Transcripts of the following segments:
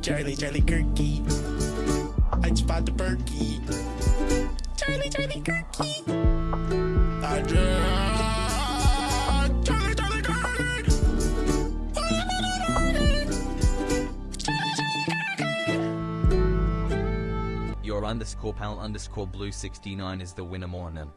Charlie, Charlie Kirky. I spot the Berkey. Charlie, Charlie Kirky. I just Charlie, Charlie Kirky. Your underscore pal underscore blue 69 is the winner morning.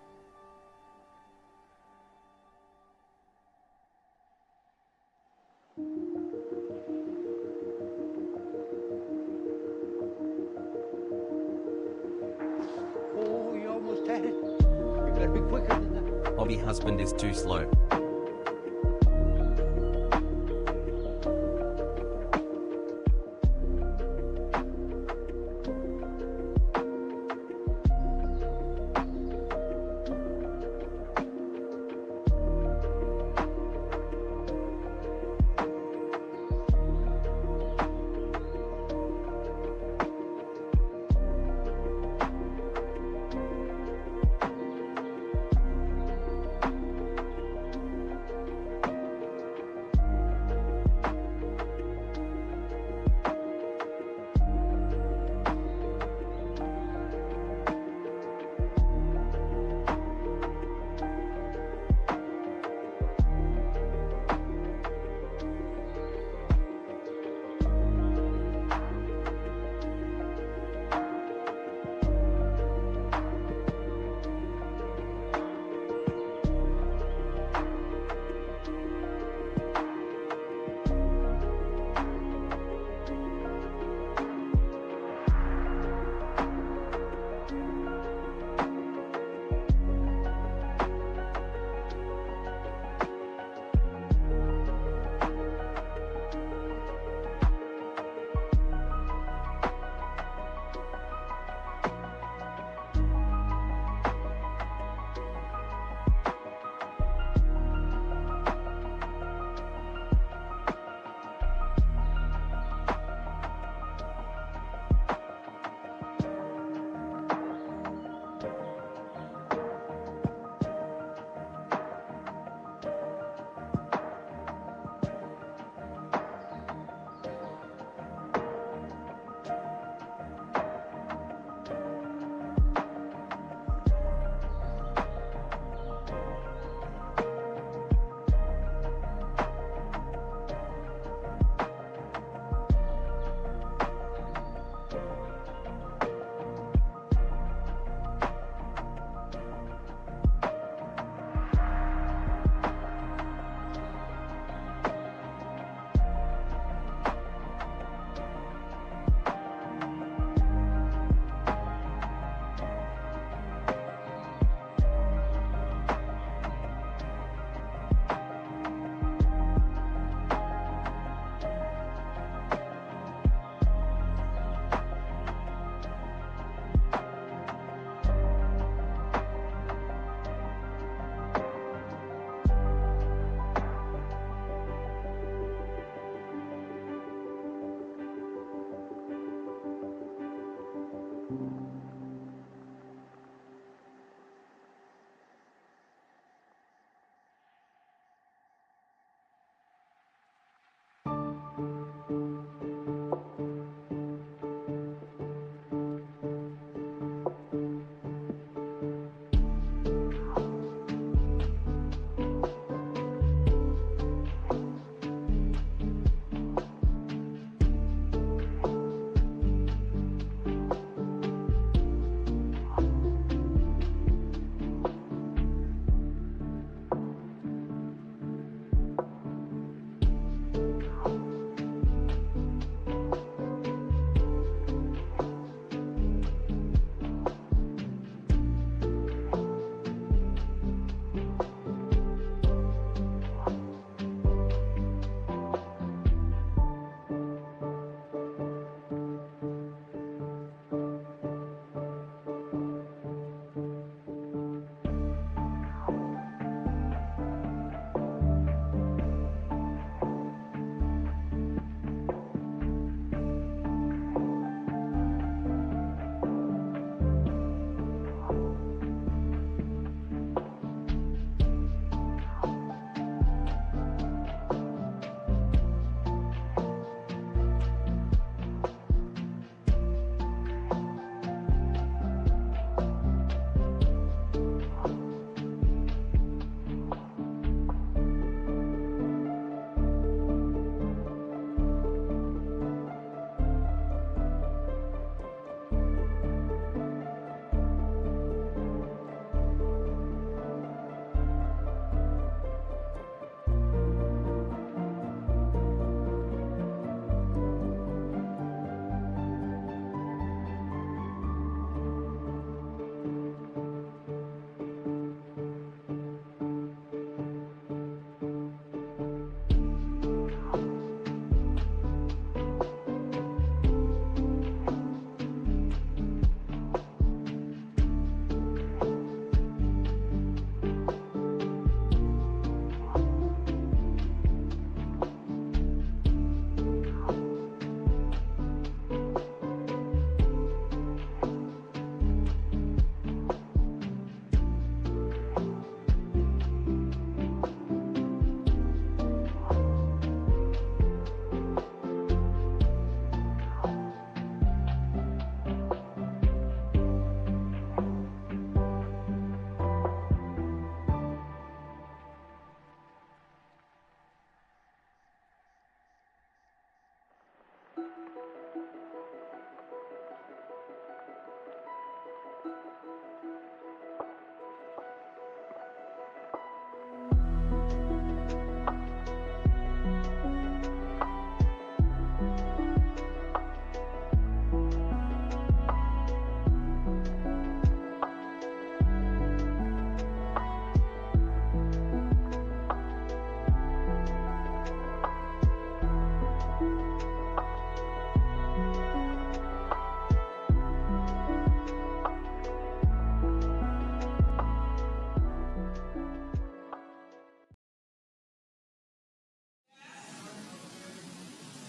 Oh, you almost had it. You gotta be quicker than that. Hobby husband is too slow.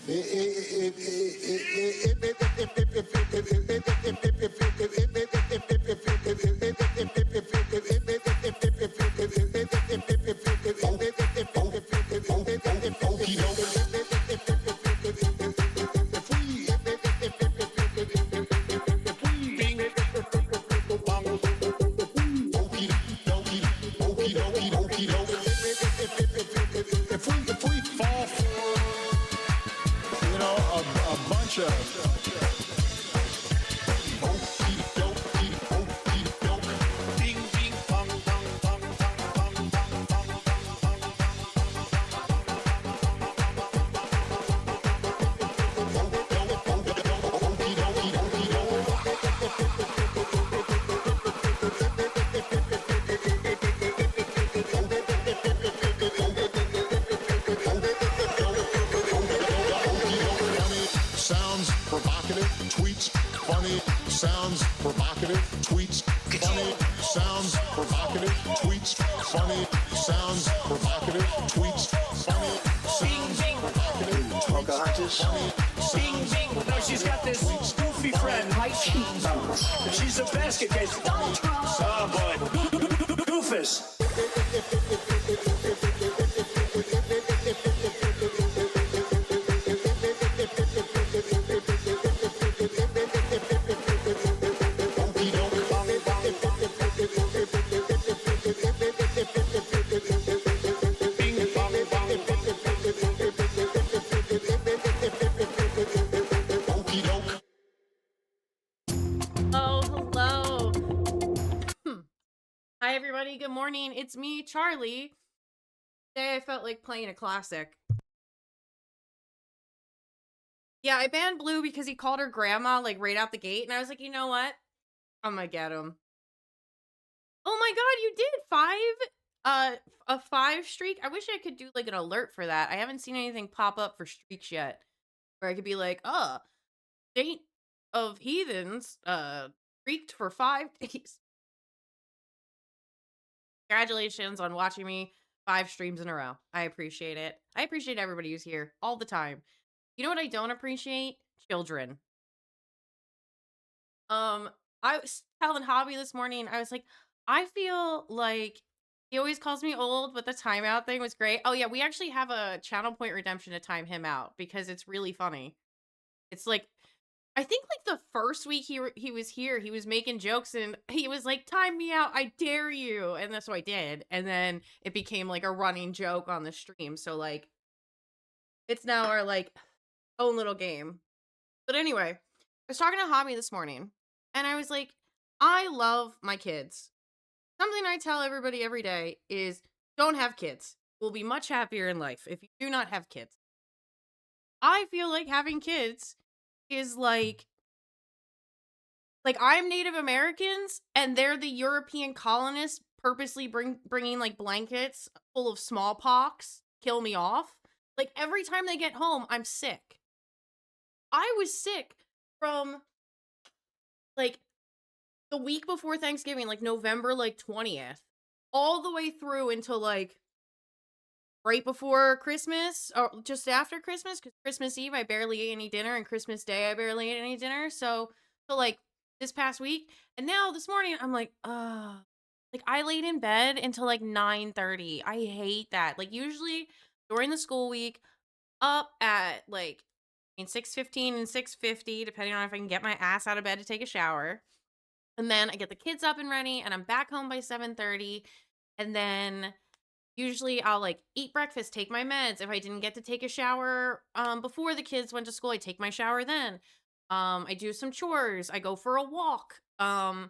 If we fall for, a bunch of ding ding dong dong dong dong dong dong sounds provocative, tweets funny, sounds provocative, tweets funny, sounds provocative, tweets funny, sounds provocative, tweets funny, sounds provocative, Pocahontas. Bing, bing. No, she's got this goofy friend. She's a basket case. Oh, boy. Goofus. Oh, hello. Hi, everybody. Good morning. It's me, Charlie. Today I felt like playing a classic. Yeah, I banned Blue because he called her grandma, like, right out the gate. And I was like, you know what? I'm gonna get him. Oh my god, you did 5? A 5 streak? I wish I could do, like, an alert for that. I haven't seen anything pop up for streaks yet. Where I could be like, State of Heathens, streaked for 5 days. Congratulations on watching me 5 streams in a row. I appreciate it. I appreciate everybody who's here all the time. You know what I don't appreciate? Children. I was telling Hobby this morning, I was like, I feel like he always calls me old, but the timeout thing was great. Oh yeah, we actually have a channel point redemption to time him out because it's really funny. It's like, I think like the first week he was here, he was making jokes and he was like, "Time me out, I dare you," and that's what I did. And then it became like a running joke on the stream. So like, it's now our like own little game. But anyway, I was talking to Hobby this morning, and I was like, I love my kids. Something I tell everybody every day is, don't have kids. We'll be much happier in life if you do not have kids. I feel like having kids is like I'm Native Americans and they're the European colonists purposely bringing like blankets full of smallpox, kill me off. Like every time they get home, I'm sick. I was sick from like the week before Thanksgiving, like November like 20th, all the way through until like right before Christmas or just after Christmas, because Christmas Eve I barely ate any dinner and Christmas Day I barely ate any dinner. So like this past week, and now this morning I'm like, like I laid in bed until like 9:30. I hate that. Like usually during the school week, up at like between 6:15 and 6:50, depending on if I can get my ass out of bed to take a shower. And then I get the kids up and ready, and I'm back home by 7:30, and then usually I'll like eat breakfast, take my meds. If I didn't get to take a shower before the kids went to school, I take my shower then. I do some chores, I go for a walk. I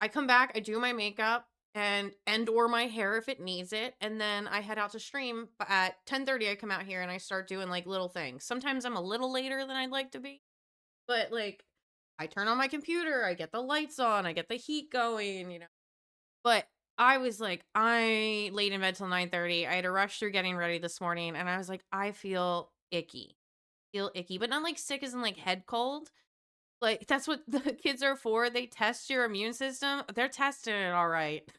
come back, I do my makeup and or my hair if it needs it, and then I head out to stream. But at 10:30 I come out here and I start doing like little things. Sometimes I'm a little later than I'd like to be, but like I turn on my computer, I get the lights on, I get the heat going. But I was like, I laid in bed till 9:30. I had to rush through getting ready this morning, and I was like, I feel icky. Feel icky, but not like sick as in like head cold. Like that's what the kids are for. They test your immune system. They're testing it all right.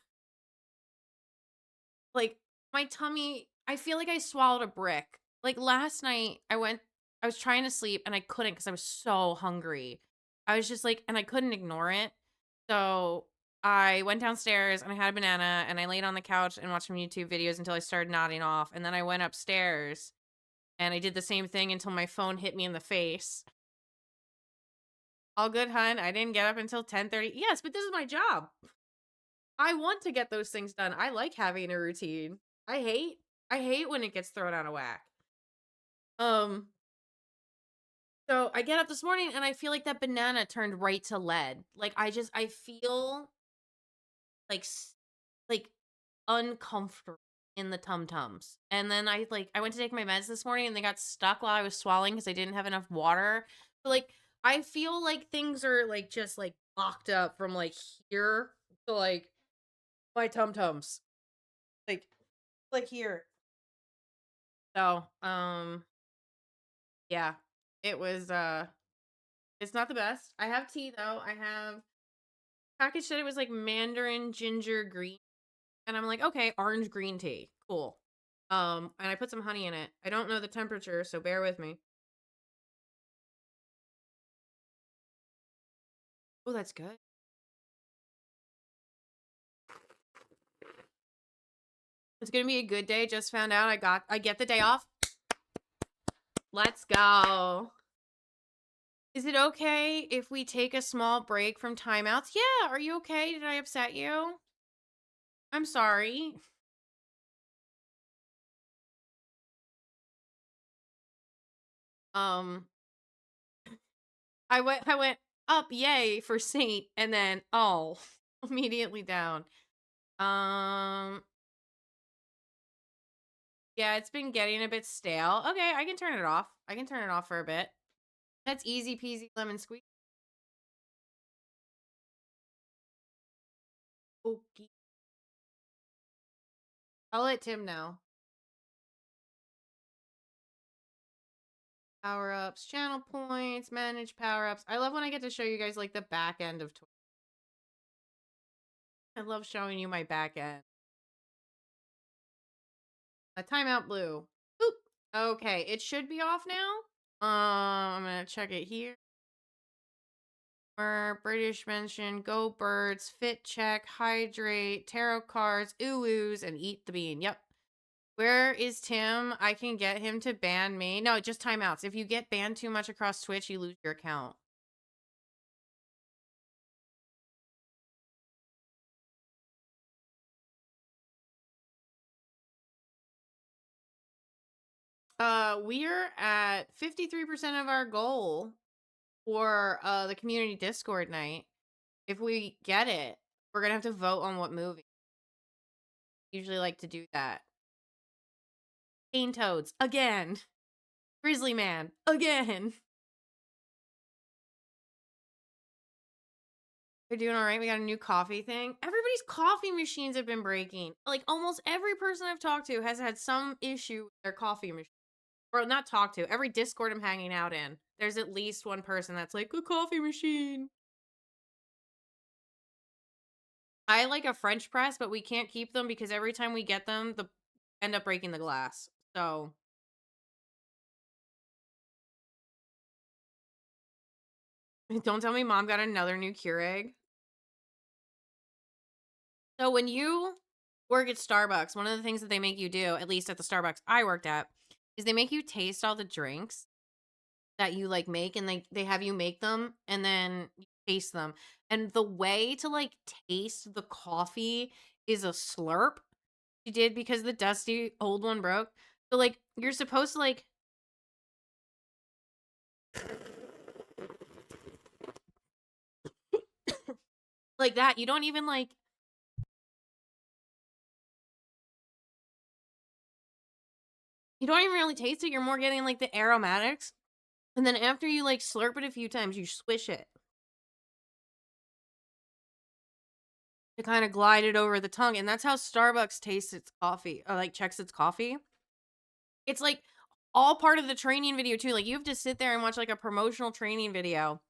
Like my tummy, I feel like I swallowed a brick. Like last night I went I was trying to sleep and I couldn't because I was so hungry. I was just like, and I couldn't ignore it. So I went downstairs and I had a banana and I laid on the couch and watched some YouTube videos until I started nodding off. And then I went upstairs and I did the same thing until my phone hit me in the face. All good, hun. I didn't get up until 10:30. Yes, but this is my job. I want to get those things done. I like having a routine. I hate when it gets thrown out of whack. Um, so I get up this morning and I feel like that banana turned right to lead. Like I feel like like uncomfortable in the tum-tums. And then I went to take my meds this morning and they got stuck while I was swallowing because I didn't have enough water. So like I feel like things are like just like locked up from like here to like my tum-tums. Like here. So, yeah. It was it's not the best. I have tea though. I have package said it was like mandarin ginger green. And I'm like, okay, orange green tea. Cool. And I put some honey in it. I don't know the temperature, so bear with me. Oh, that's good. It's gonna be a good day. Just found out I get the day off. Let's go. Is it okay if we take a small break from timeouts? Yeah, are you okay? Did I upset you? I'm sorry. Um, I went up, yay, for Saint, and then oh, immediately down. Um, yeah, it's been getting a bit stale. Okay, I can turn it off. I can turn it off for a bit. That's easy peasy lemon squeeze. Okay. I'll let Tim know. Power ups, channel points, manage power ups. I love when I get to show you guys like the back end of Twitch. I love showing you my back end. A timeout blue. Oop. Okay, it should be off now. I'm gonna check it here. British mention, go birds, fit check, hydrate, tarot cards, ooh-oos, and eat the bean. Yep. Where is Tim? I can get him to ban me. No, just timeouts. If you get banned too much across Twitch, you lose your account. We're at 53% of our goal for the community Discord night. If we get it, we're gonna have to vote on what movie. Usually like to do that. Cane Toads again. Grizzly Man again. They're doing all right. We got a new coffee thing. Everybody's coffee machines have been breaking. Like almost every person I've talked to has had some issue with their coffee machine. Or not talked to. Every Discord I'm hanging out in, there's at least one person that's like, a coffee machine. I like a French press, but we can't keep them because every time we get them, the end up breaking the glass. So don't tell me mom got another new Keurig. So when you work at Starbucks, one of the things that they make you do, at least at the Starbucks I worked at, is they make you taste all the drinks that you like make, and they have you make them and then you taste them. And the way to like taste the coffee is a slurp. You did because the dusty old one broke. So like you're supposed to like that. You don't even like you don't even really taste it. You're more getting like the aromatics. And then after you like slurp it a few times, you swish it to kind of glide it over the tongue. And that's how Starbucks tastes its coffee, or like checks its coffee. It's like all part of the training video too. Like you have to sit there and watch like a promotional training video.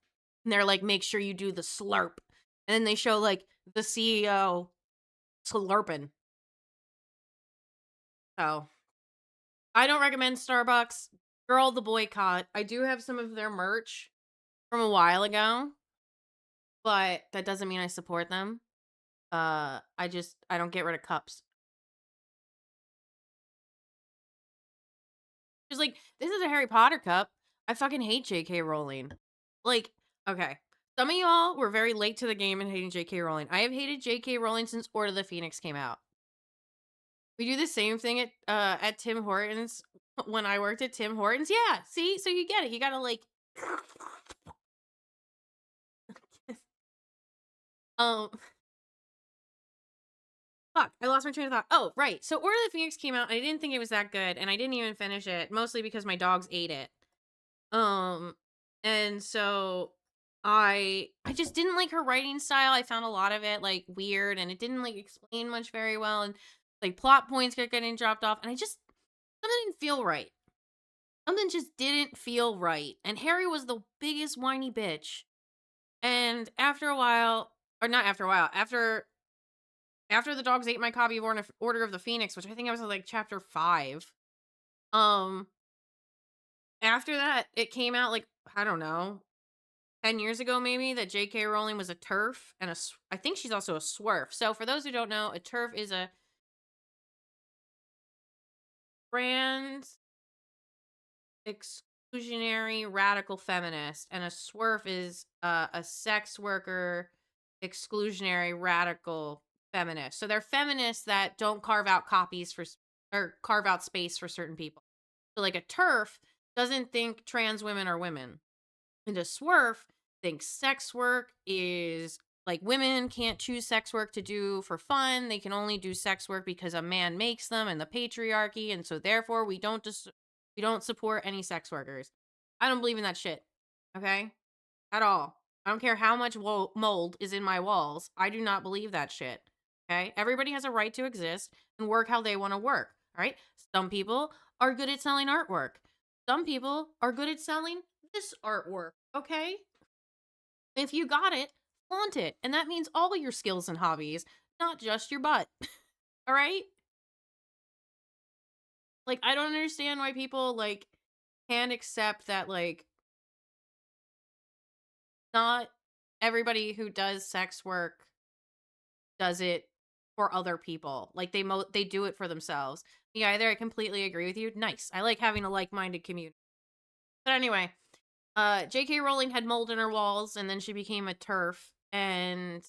And they're like, make sure you do the slurp. And then they show like the CEO slurping. So I don't recommend Starbucks. Girl, the boycott. I do have some of their merch from a while ago, but that doesn't mean I support them. I don't get rid of cups. She's like, this is a Harry Potter cup. I fucking hate J.K. Rowling. Like, okay. Some of y'all were very late to the game in hating J.K. Rowling. I have hated J.K. Rowling since Order of the Phoenix came out. We do the same thing at Tim Hortons when I worked at Tim Hortons. Yeah, see? So you get it. You gotta like um fuck, I lost my train of thought. Oh, right. So Order of the Phoenix came out and I didn't think it was that good, and I didn't even finish it, mostly because my dogs ate it. Um, and so I just didn't like her writing style. I found a lot of it like weird and it didn't like explain much very well, and like plot points kept getting dropped off, and I just something didn't feel right. Something just didn't feel right. And Harry was the biggest whiny bitch. And after a while, or not after a while, after the dogs ate my copy of Order of the Phoenix, which I think I was at like chapter 5. Um After that, it came out like I don't know, 10 years ago maybe, that J.K. Rowling was a TERF and I think she's also a SWERF. So for those who don't know, a TERF is a trans exclusionary radical feminist, and a SWERF is a sex worker exclusionary radical feminist. So they're feminists that don't carve out copies or carve out space for certain people. So like a TERF doesn't think trans women are women. And a SWERF thinks sex work is like women can't choose sex work to do for fun. They can only do sex work because a man makes them and the patriarchy. And so therefore we don't support any sex workers. I don't believe in that shit. Okay? At all. I don't care how much mold is in my walls. I do not believe that shit. Okay? Everybody has a right to exist and work how they want to work. All right? Some people are good at selling artwork. Some people are good at selling this artwork. Okay? If you got it, flaunt it. And that means all your skills and hobbies, not just your butt. All right? Like, I don't understand why people, like, can't accept that, like, not everybody who does sex work does it for other people. Like, they do it for themselves. Yeah, either I completely agree with you. Nice. I like having a like-minded community. But anyway, J.K. Rowling had mold in her walls, and then she became a TERF, and,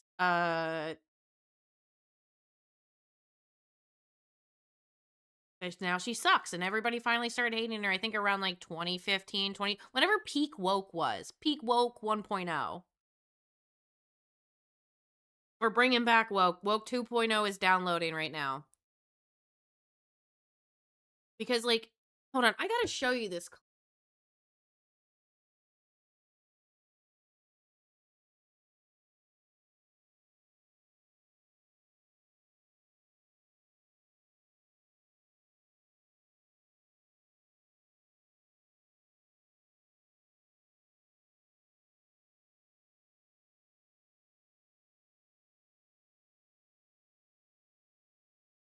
now she sucks, and everybody finally started hating her, I think around, like, 2015, whenever peak woke was. Peak woke 1.0. We're bringing back woke. Woke 2.0 is downloading right now. Because, like, hold on, I gotta show you this.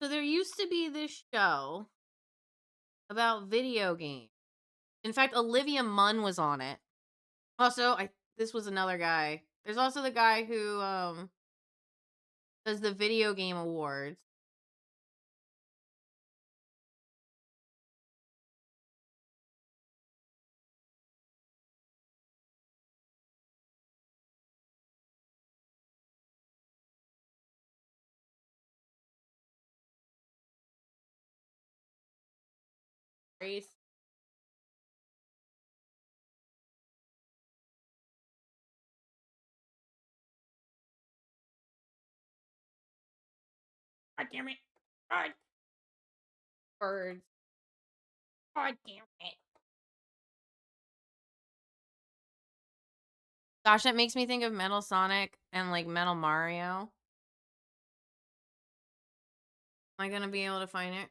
So there used to be this show about video games. In fact, Olivia Munn was on it. Also, this was another guy. There's also the guy who does the video game awards. Race. God damn it. God. Birds. God damn it. Gosh, that makes me think of Metal Sonic and like Metal Mario. Am I gonna be able to find it?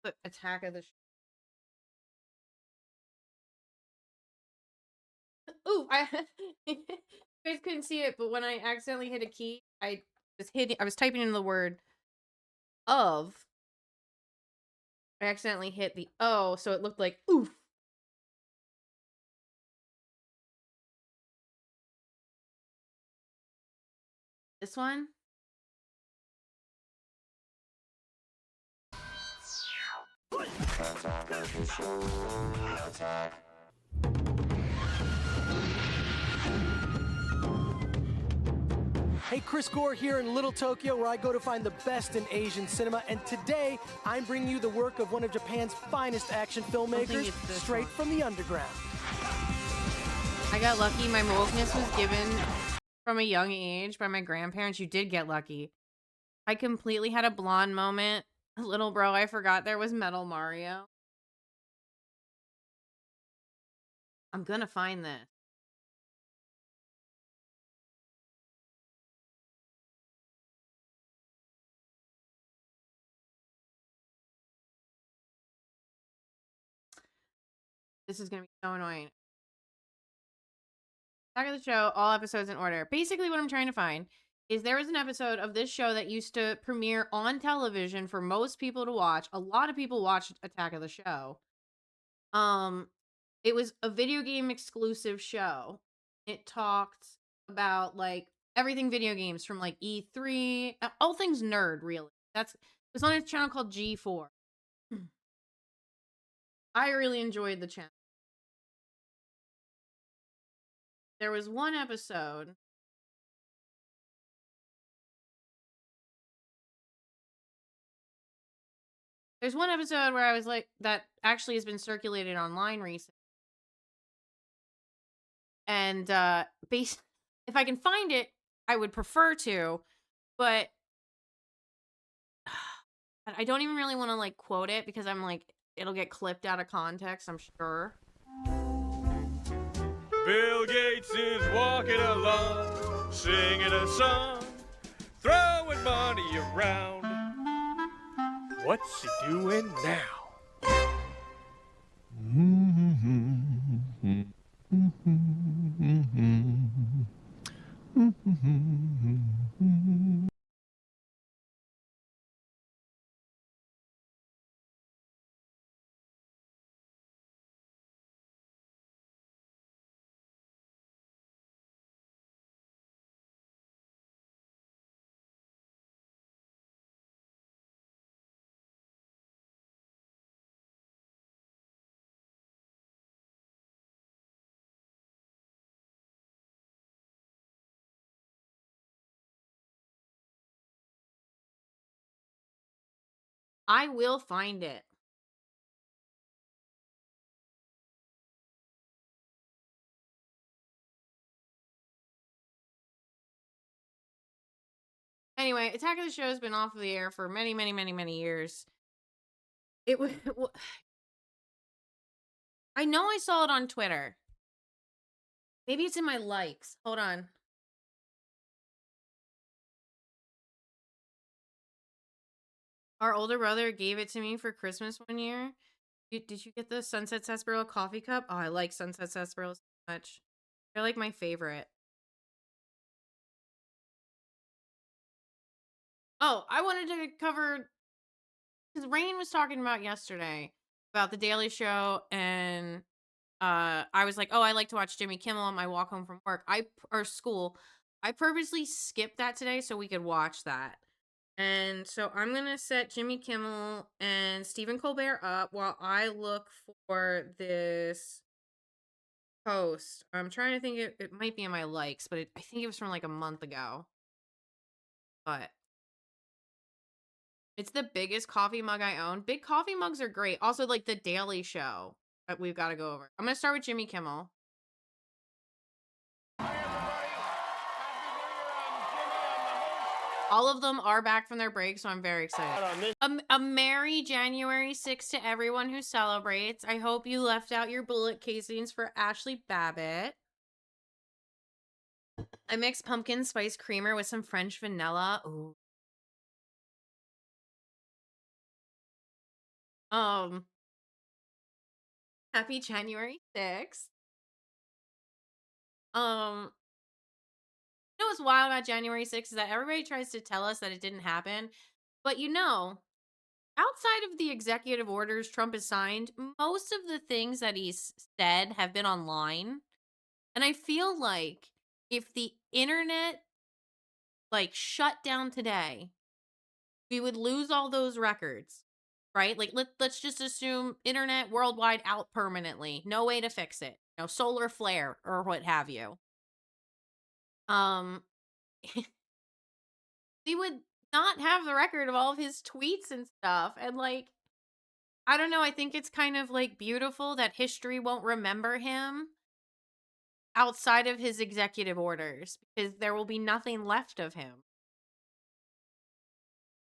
But Attack of the Ooh, you guys couldn't see it, but when I accidentally hit a key, I was typing in the word of. I accidentally hit the O, so it looked like oof. This one? Hey, Chris Gore here in Little Tokyo, where I go to find the best in Asian cinema. And today, I'm bringing you the work of one of Japan's finest action filmmakers, it's this straight one. from the underground. I got lucky. My wokeness was given from a young age by my grandparents. You did get lucky. I completely had a blonde moment. Little bro, I forgot there was Metal Mario. I'm gonna find this. This is gonna be so annoying. Back of the show, all episodes in order. Basically, what I'm trying to find is there was an episode of this show that used to premiere on television for most people to watch. A lot of people watched Attack of the Show. It was a video game exclusive show. It talked about like everything video games from like E3, all things nerd, really. It was on a channel called G4. I really enjoyed the channel. There was one episode. There's one episode where I was like, that actually has been circulated online recently. And if I can find it, I would prefer to, but I don't even really want to like quote it because I'm like, it'll get clipped out of context, I'm sure. Bill Gates is walking along, singing a song, throwing money around. What's he doing now? I will find it. Anyway, Attack of the Show has been off of the air for many, many, many, many years. It was. I know I saw it on Twitter. Maybe it's in my likes. Hold on. Our older brother gave it to me for Christmas one year. Did you get the Sunset Sarsaparilla coffee cup? Oh, I like Sunset Sarsaparilla so much. They're like my favorite. Oh, I wanted to cover because Rain was talking about yesterday about the Daily Show, and I was like, oh, I like to watch Jimmy Kimmel on my walk home from work. Or school. I purposely skipped that today so we could watch that. And so I'm gonna set Jimmy Kimmel and Stephen Colbert up while I look for this post. I'm trying to think, it might be in my likes, but I think it was from like a month ago. But it's the biggest coffee mug I own. Big coffee mugs are great. Also, like the Daily Show that we've got to go over. I'm gonna start with Jimmy Kimmel. All of them are back from their break, so I'm very excited. A merry January 6th to everyone who celebrates. I hope you left out your bullet casings for Ashley Babbitt. I mixed pumpkin spice creamer with some French vanilla. Ooh. Happy January 6th. You know what's wild about January 6th is that everybody tries to tell us that it didn't happen. But outside of the executive orders Trump has signed, most of the things that he's said have been online. And I feel like if the internet like shut down today, we would lose all those records, right? Like let's just assume internet worldwide out permanently. No way to fix it. Solar flare or what have you. Um we would not have the record of all of his tweets and stuff. And like, I don't know, I think it's kind of like beautiful that history won't remember him outside of his executive orders because there will be nothing left of him.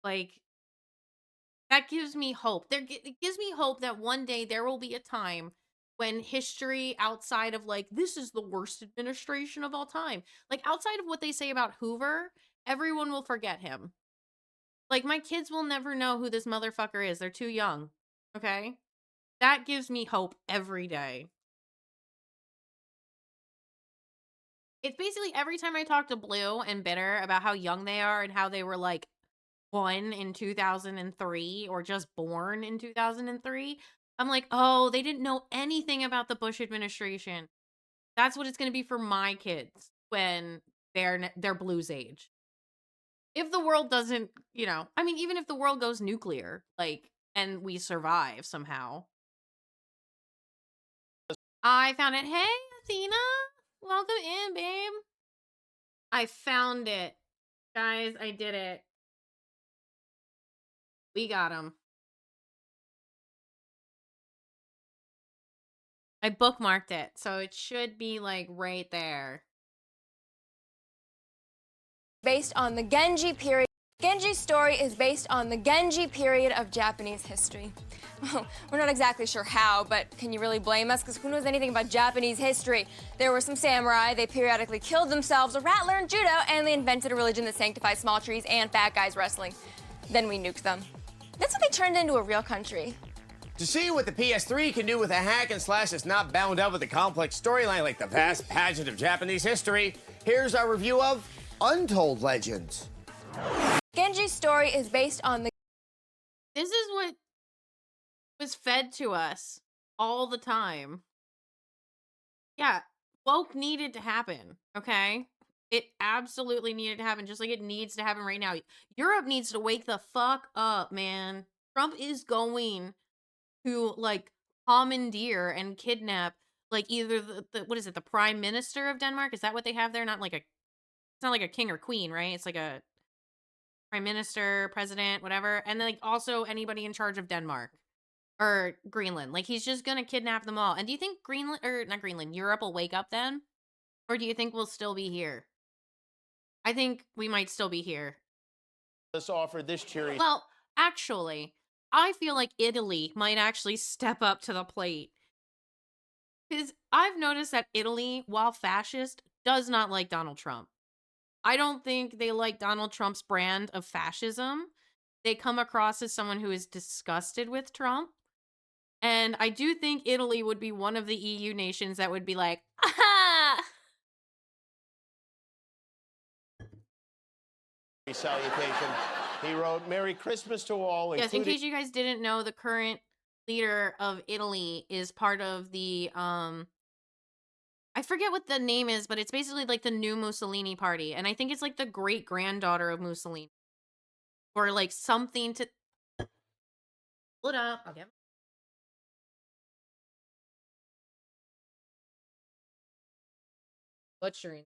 Like, that gives me hope. It gives me hope that one day there will be a time when history outside of like, this is the worst administration of all time, like outside of what they say about Hoover, everyone will forget him. Like, my kids will never know who this motherfucker is. They're too young. Okay? That gives me hope every day. It's basically every time I talk to Blue and Bitter about how young they are and how they were like 1 in 2003 or just born in 2003, I'm like, oh, they didn't know anything about the Bush administration. That's what it's going to be for my kids when they're Blue's age. If the world doesn't, I mean, even if the world goes nuclear, like, and we survive somehow. I found it. Hey, Athena. Welcome in, babe. I found it. Guys, I did it. We got him. I bookmarked it, so it should be, like, right there. Based on the Genji period. Genji's story is based on the Genji period of Japanese history. We're not exactly sure how, but can you really blame us? Because who knows anything about Japanese history? There were some samurai, they periodically killed themselves, a rat learned judo, and they invented a religion that sanctifies small trees and fat guys wrestling. Then we nuked them. That's how they turned into a real country. To see what the PS3 can do with a hack and slash that's not bound up with a complex storyline like the vast pageant of Japanese history, here's our review of Untold Legends. Genji's story is based on the... This is what was fed to us all the time. Yeah, woke needed to happen, okay? It absolutely needed to happen, just like it needs to happen right now. Europe needs to wake the fuck up, man. Trump is going to, like, commandeer and kidnap, like, either the what is it, the prime minister of Denmark? Is that what they have there? It's not like a king or queen, right? It's like a prime minister, president, whatever. And then, like, also anybody in charge of Denmark or Greenland. Like, he's just gonna kidnap them all. And do you think Europe will wake up then? Or do you think we'll still be here? I think we might still be here. Let's offer this cheery. Well, actually, I feel like Italy might actually step up to the plate. Because I've noticed that Italy, while fascist, does not like Donald Trump. I don't think they like Donald Trump's brand of fascism. They come across as someone who is disgusted with Trump. And I do think Italy would be one of the EU nations that would be like, aha! Salutation. He wrote, Merry Christmas to all, Yes, in including... case you guys didn't know, the current leader of Italy is part of the, I forget what the name is, but it's basically like the new Mussolini party. And I think it's like the great granddaughter of Mussolini. Or like something to... Pull it up. Okay. Butchering.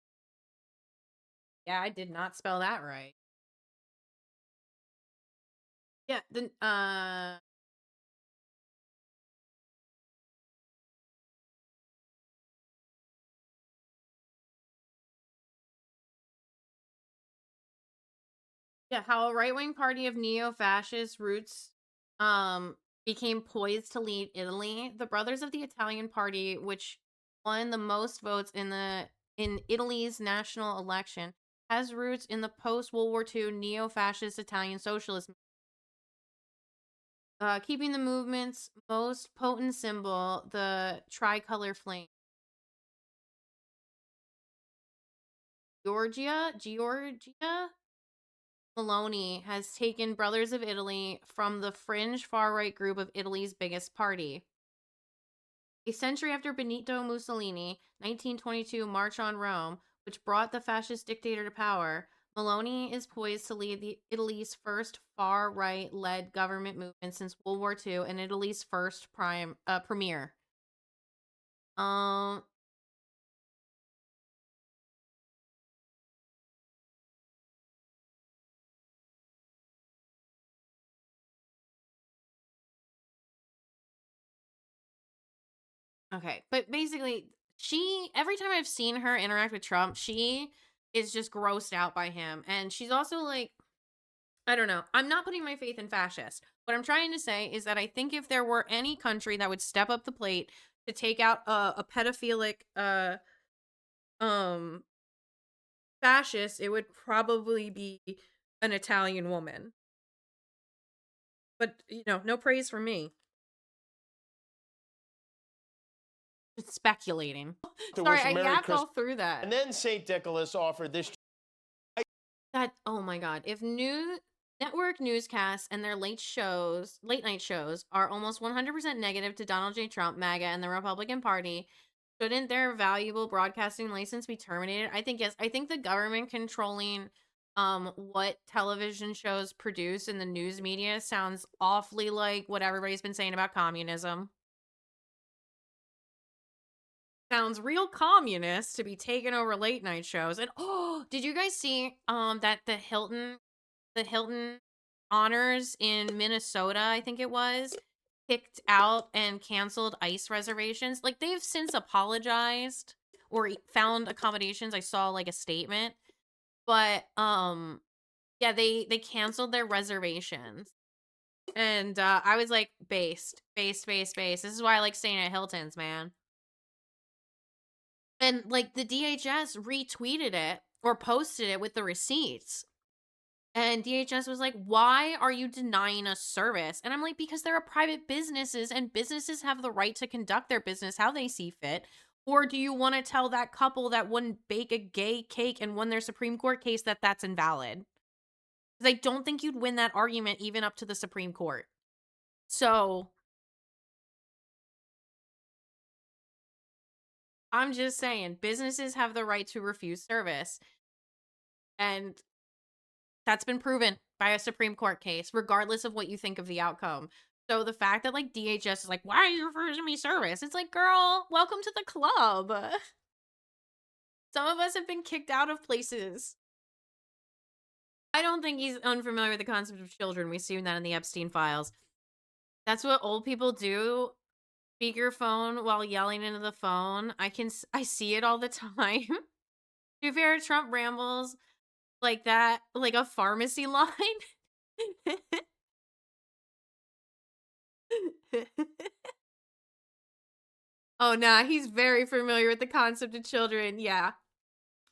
Yeah, I did not spell that right. Yeah, yeah, how a right-wing party of neo-fascist roots became poised to lead Italy. The Brothers of the Italian Party, which won the most votes in Italy's national election, has roots in the post-World War II neo-fascist Italian socialist, keeping the movement's most potent symbol, the tricolor flame. Giorgia Meloni has taken Brothers of Italy from the fringe far-right group of Italy's biggest party. A century after Benito Mussolini, 1922 March on Rome, which brought the fascist dictator to power, Meloni is poised to lead Italy's first far-right led government movement since World War II and Italy's first premier. Okay, but basically, every time I've seen her interact with Trump, she is just grossed out by him. And she's also like, I don't know. I'm not putting my faith in fascists. What I'm trying to say is that I think if there were any country that would step up the plate to take out a pedophilic fascist, it would probably be an Italian woman. But, no praise from me. Just speculating. Sorry, I yapped all through that. And then St. Nicholas offered this. Oh my god. If network newscasts and their late night shows are almost 100% negative to Donald J. Trump, MAGA, and the Republican Party, shouldn't their valuable broadcasting license be terminated? I think yes. I think the government controlling what television shows produce in the news media sounds awfully like what everybody's been saying about communism. Sounds real communist to be taking over late night shows. And did you guys see that the Hilton Honors in Minnesota, I think it was, kicked out and canceled ICE reservations? Like, they've since apologized or found accommodations. I saw like a statement. But yeah, they canceled their reservations. And I was like, based. This is why I like staying at Hilton's, man. And like the DHS retweeted it or posted it with the receipts. And DHS was like, why are you denying us service? And I'm like, because they're a private businesses and businesses have the right to conduct their business how they see fit. Or do you want to tell that couple that wouldn't bake a gay cake and won their Supreme Court case that that's invalid? Because I don't think you'd win that argument even up to the Supreme Court. So I'm just saying, businesses have the right to refuse service. And that's been proven by a Supreme Court case, regardless of what you think of the outcome. So the fact that like DHS is like, why are you refusing me service? It's like, girl, welcome to the club. Some of us have been kicked out of places. I don't think he's unfamiliar with the concept of children. We've seen that in the Epstein files. That's what old people do. Speakerphone while yelling into the phone. I see it all the time. To be fair, Trump rambles like that, like a pharmacy line. Oh, nah, he's very familiar with the concept of children. Yeah.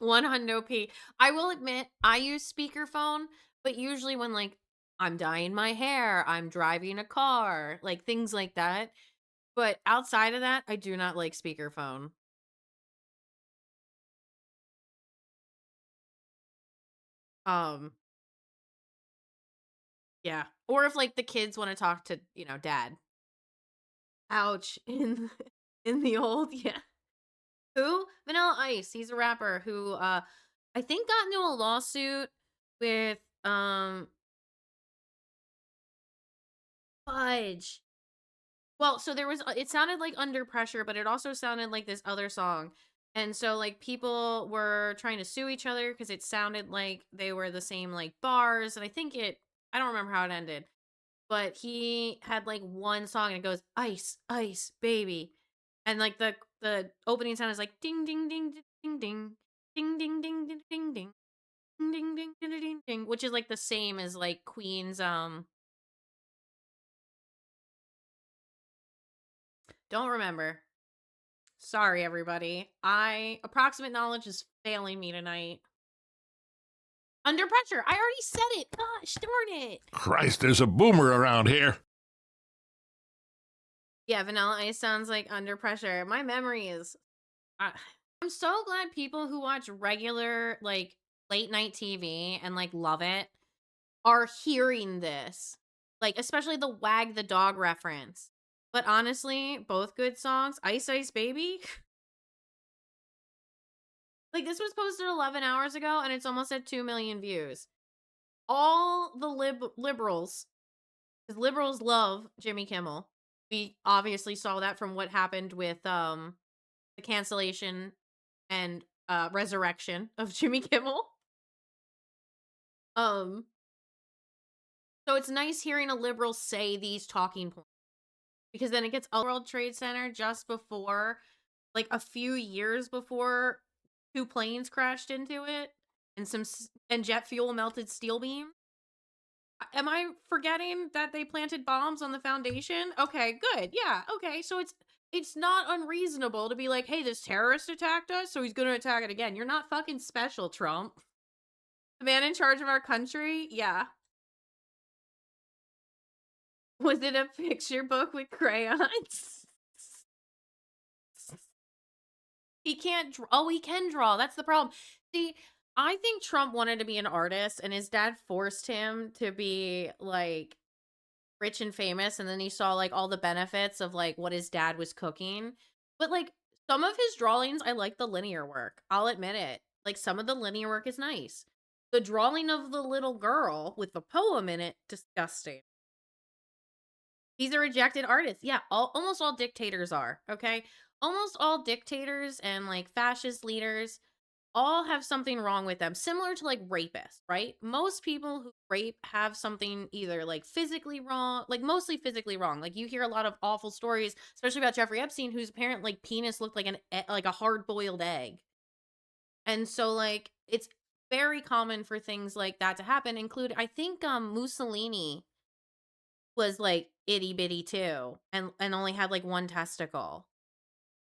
100p. I will admit, I use speakerphone, but usually when like I'm dyeing my hair, I'm driving a car, like things like that. But outside of that, I do not like speakerphone. Yeah. Or if like the kids want to talk to, dad. Ouch. In the old, yeah. Who? Vanilla Ice. He's a rapper who I think got into a lawsuit with Fudge. Well, so there was it sounded like Under Pressure, but it also sounded like this other song. And so like people were trying to sue each other because it sounded like they were the same like bars. And I don't remember how it ended. But he had like one song and it goes, ice, ice, baby. And like the opening sound is like ding ding ding ding ding ding ding ding ding ding ding ding ding ding ding ding, which is like the same as like Queen's don't remember. Sorry everybody. Approximate knowledge is failing me tonight. Under Pressure. I already said it. Gosh darn it. Christ, there's a boomer around here. Yeah, Vanilla Ice sounds like Under Pressure. My memory is I'm so glad people who watch regular, like, late night TV and, like, love it are hearing this. Like, especially the Wag the Dog reference. But honestly, both good songs. Ice Ice Baby? Like, this was posted 11 hours ago, and it's almost at 2 million views. All the liberals, because liberals love Jimmy Kimmel. We obviously saw that from what happened with, the cancellation and, resurrection of Jimmy Kimmel. Um, so it's nice hearing a liberal say these talking points, because then it gets World Trade Center just before, like, a few years before 2 planes crashed into it and and jet fuel melted steel beam. Am I forgetting that they planted bombs on the foundation? Okay, good. Yeah, okay. So it's not unreasonable to be like, "Hey, this terrorist attacked us, so he's going to attack it again." You're not fucking special, Trump. The man in charge of our country? Yeah. Was it a picture book with crayons? He can't draw. Oh, he can draw. That's the problem. See, I think Trump wanted to be an artist and his dad forced him to be like rich and famous, and then he saw like all the benefits of like what his dad was cooking. But like some of his drawings, I like the linear work. I'll admit it. Like some of the linear work is nice. The drawing of the little girl with the poem in it, disgusting. He's a rejected artist. Yeah, almost all dictators are, okay? Almost all dictators and like fascist leaders all have something wrong with them, similar to like rapists, right? Most people who rape have something either like physically wrong, like mostly physically wrong. Like you hear a lot of awful stories, especially about Jeffrey Epstein, whose apparent like penis looked like like a hard-boiled egg. And so like it's very common for things like that to happen, include I think Mussolini was like itty bitty too and only had like one testicle.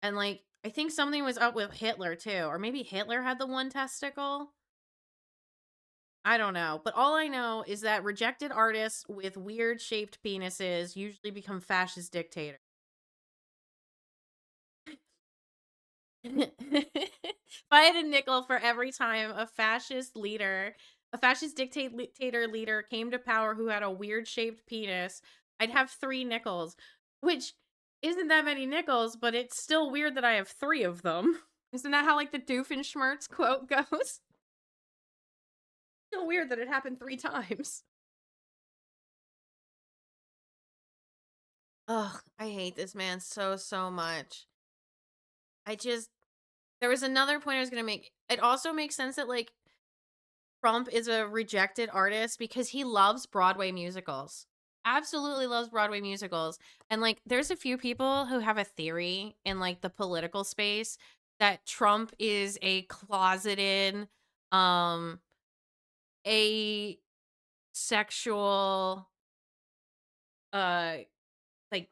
And like I think something was up with Hitler too, or maybe Hitler had the one testicle. I don't know, but all I know is that rejected artists with weird shaped penises usually become fascist dictators. If I had a nickel for every time a fascist leader, a fascist dictator leader came to power who had a weird shaped penis, I'd have 3 nickels, which isn't that many nickels, but it's still weird that I have 3 of them. Isn't that how like the Doofenshmirtz quote goes? Still weird that it happened 3 times. Ugh, I hate this man so much. There was another point I was gonna make. It also makes sense that like Trump is a rejected artist because he loves Broadway musicals. Absolutely loves Broadway musicals. And like there's a few people who have a theory in like the political space that Trump is a closeted um asexual uh like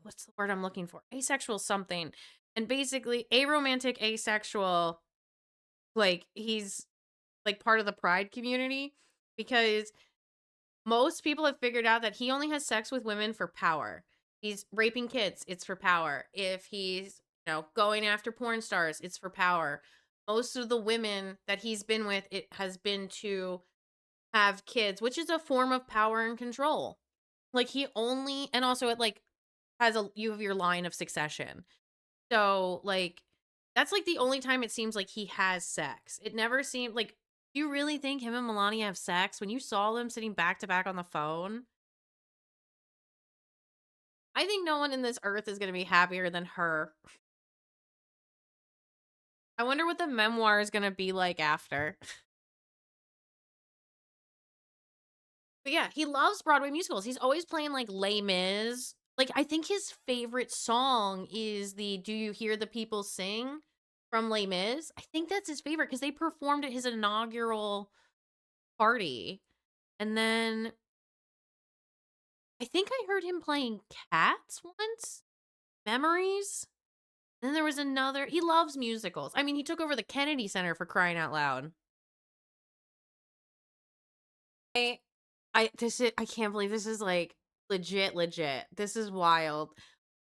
what's the word I'm looking for? Asexual something. And basically aromantic asexual, like he's like part of the pride community, because most people have figured out that he only has sex with women for power. He's raping kids, it's for power. If he's, going after porn stars, it's for power. Most of the women that he's been with, it has been to have kids, which is a form of power and control. Like he only, and also it like you have your line of succession. So like that's like the only time it seems like he has sex. It never seemed like, do you really think him and Melania have sex? When you saw them sitting back to back on the phone, I think no one in this earth is going to be happier than her. I wonder what the memoir is going to be like after. But yeah, he loves Broadway musicals. He's always playing like Les Mis. Like I think his favorite song is the "Do You Hear the People Sing" from Les Mis. I think that's his favorite because they performed at his inaugural party. And then I think I heard him playing Cats once. Memories. And then there was another. He loves musicals. I mean, he took over the Kennedy Center, for crying out loud. I can't believe this is like legit. This is wild.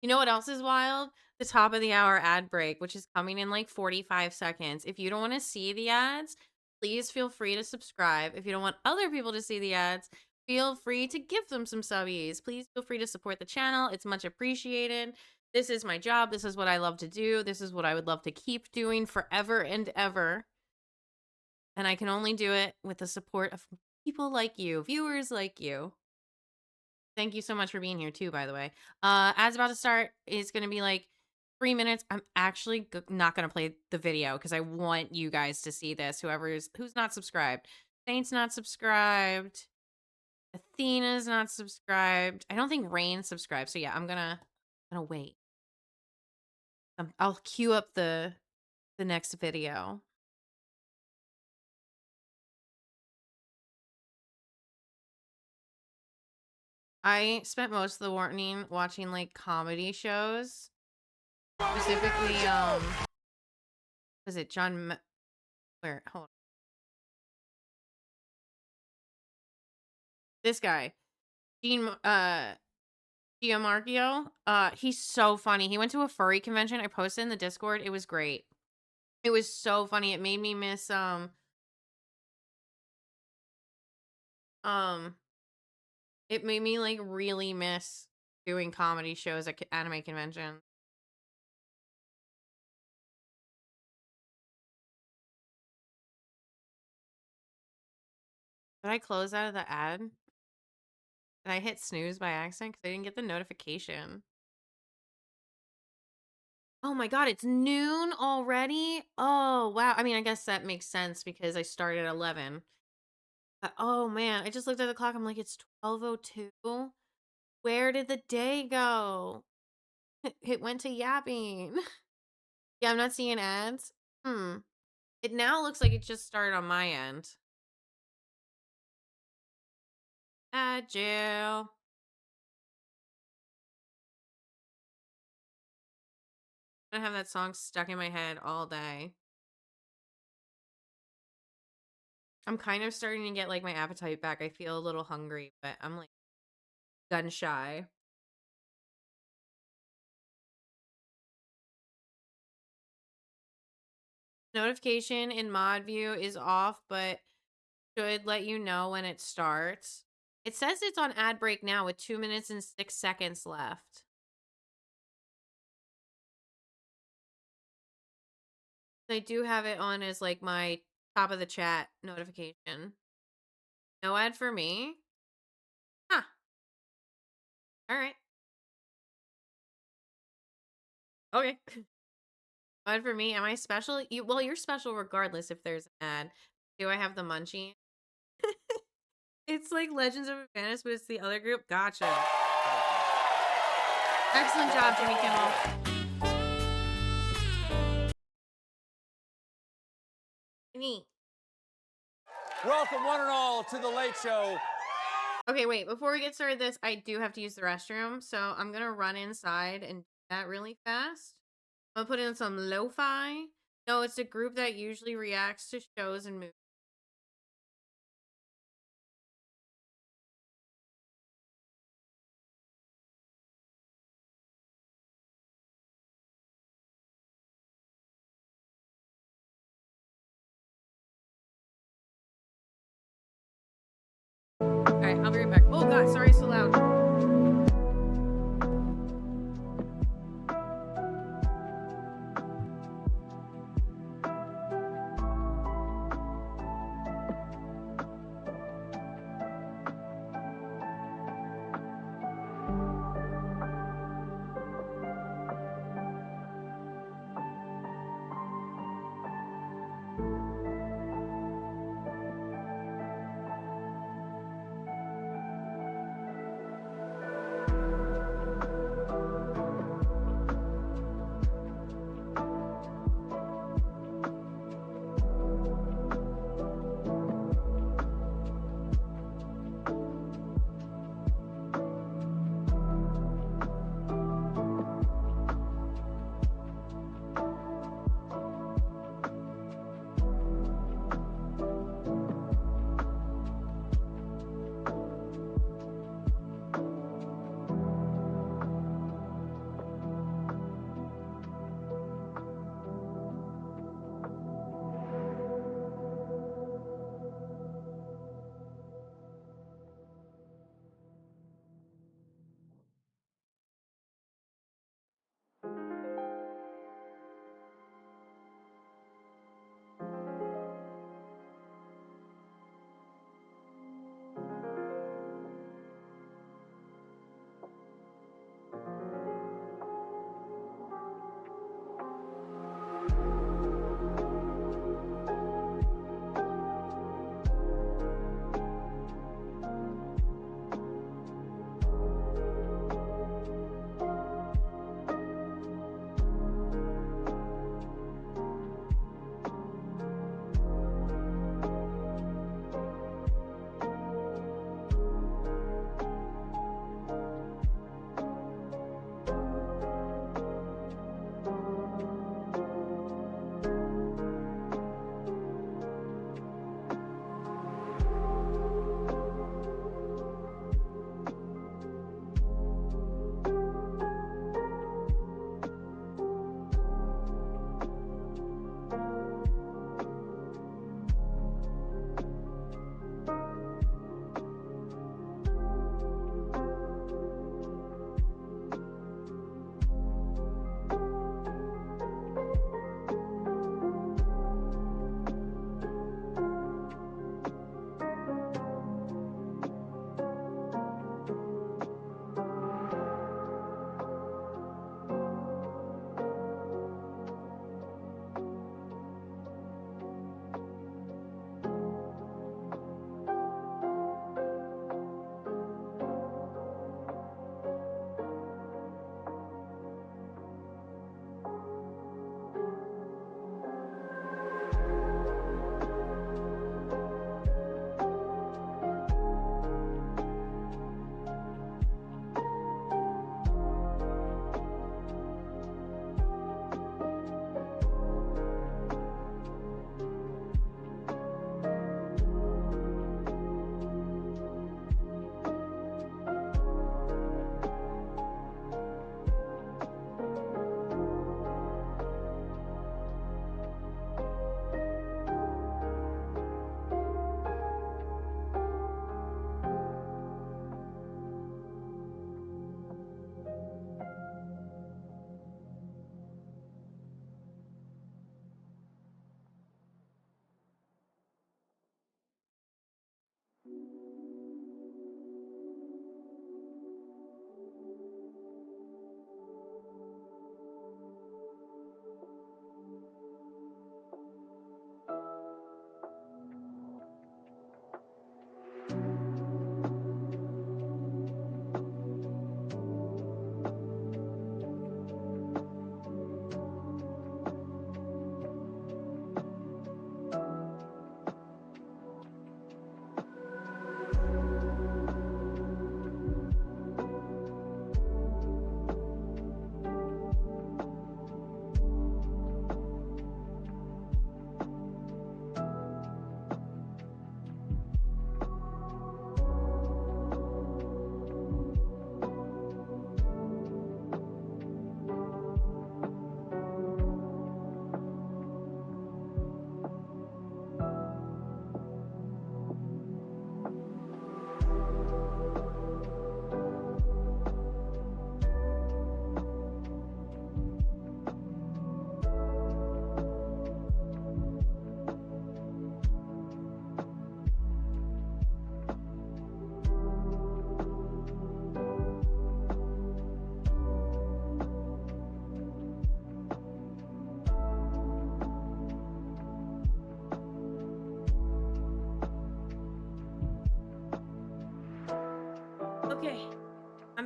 You know what else is wild? the top of the hour ad break, which is coming in like 45 seconds. If you don't want to see the ads, please feel free to subscribe. If you don't want other people to see the ads, feel free to give them some subbies. Please feel free to support the channel. It's much appreciated. This is my job. This is what I love to do. This is what I would love to keep doing forever and ever. And I can only do it with the support of people like you, viewers like you. Thank you so much for being here too, by the way. Ads about to start. It's going to be like 3 minutes. I'm actually not going to play the video because I want you guys to see this. Who's not subscribed. Saint's not subscribed. Athena's not subscribed. I don't think Rain's subscribed. So yeah, I'm gonna wait. I'll queue up the next video. I spent most of the morning watching like comedy shows. Specifically, was it where? Hold on. This guy, Gianmarco. He's so funny. He went to a furry convention. I posted in the Discord. It was great. It was so funny. It made me miss it made me like really miss doing comedy shows at anime convention. Did I close out of the ad? Did I hit snooze by accident because I didn't get the notification? Oh my god, it's noon already? Oh, wow. I mean, I guess that makes sense because I started at 11. Oh man, I just looked at the clock. I'm like, it's 12:02. Where did the day go? It went to yapping. Yeah, I'm not seeing ads. It now looks like it just started on my end. Ad jail. I have that song stuck in my head all day. I'm kind of starting to get like my appetite back. I feel a little hungry, but I'm like gun shy. Notification in mod view is off, but should let you know when it starts. It says it's on ad break now with 2 minutes and 6 seconds left. I do have it on as like my top of the chat notification. No ad for me? Huh. All right. Okay. No ad for me. Am I special? Well, you're special regardless if there's an ad. Do I have the munchie? It's like Legends of Advantage, but it's the other group. Gotcha. Excellent job, Jimmy Kimmel. Neat. Welcome, one and all, to the Late Show. Okay, wait. Before we get started this, I do have to use the restroom, so I'm gonna run inside and do that really fast. I'm gonna put in some lo-fi. No, it's a group that usually reacts to shows and movies. Alright, I'll be right back. Oh god, sorry, so loud.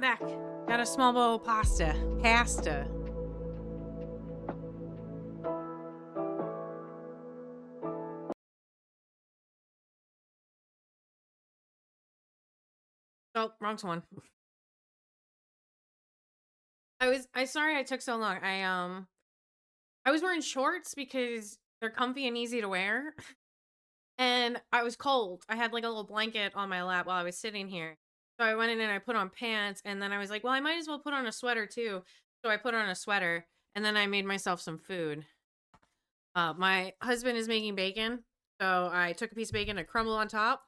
back. Got a small bowl of pasta. Pasta. Oh, wrong one. Sorry I took so long. I was wearing shorts because they're comfy and easy to wear. And I was cold. I had like a little blanket on my lap while I was sitting here. So I went in and I put on pants, and then I was like, well, I might as well put on a sweater too. So I put on a sweater, and then I made myself some food. My husband is making bacon, so I took a piece of bacon to crumble on top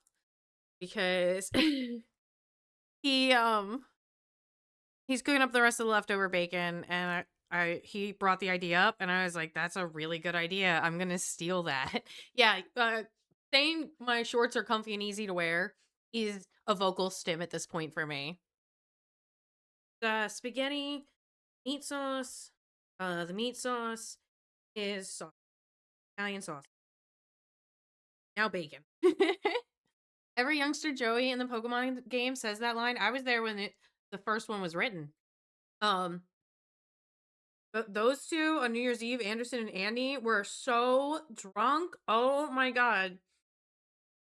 because he he's cooking up the rest of the leftover bacon, and he brought the idea up, and I was like, that's a really good idea. I'm gonna steal that. Yeah, saying my shorts are comfy and easy to wear is a vocal stim at this point for me. The spaghetti, meat sauce. The meat sauce is sauce, Italian sauce. Now bacon. Every youngster Joey in the Pokemon game says that line. I was there when the first one was written. Those two on New Year's Eve, Anderson and Andy, were so drunk. Oh my god.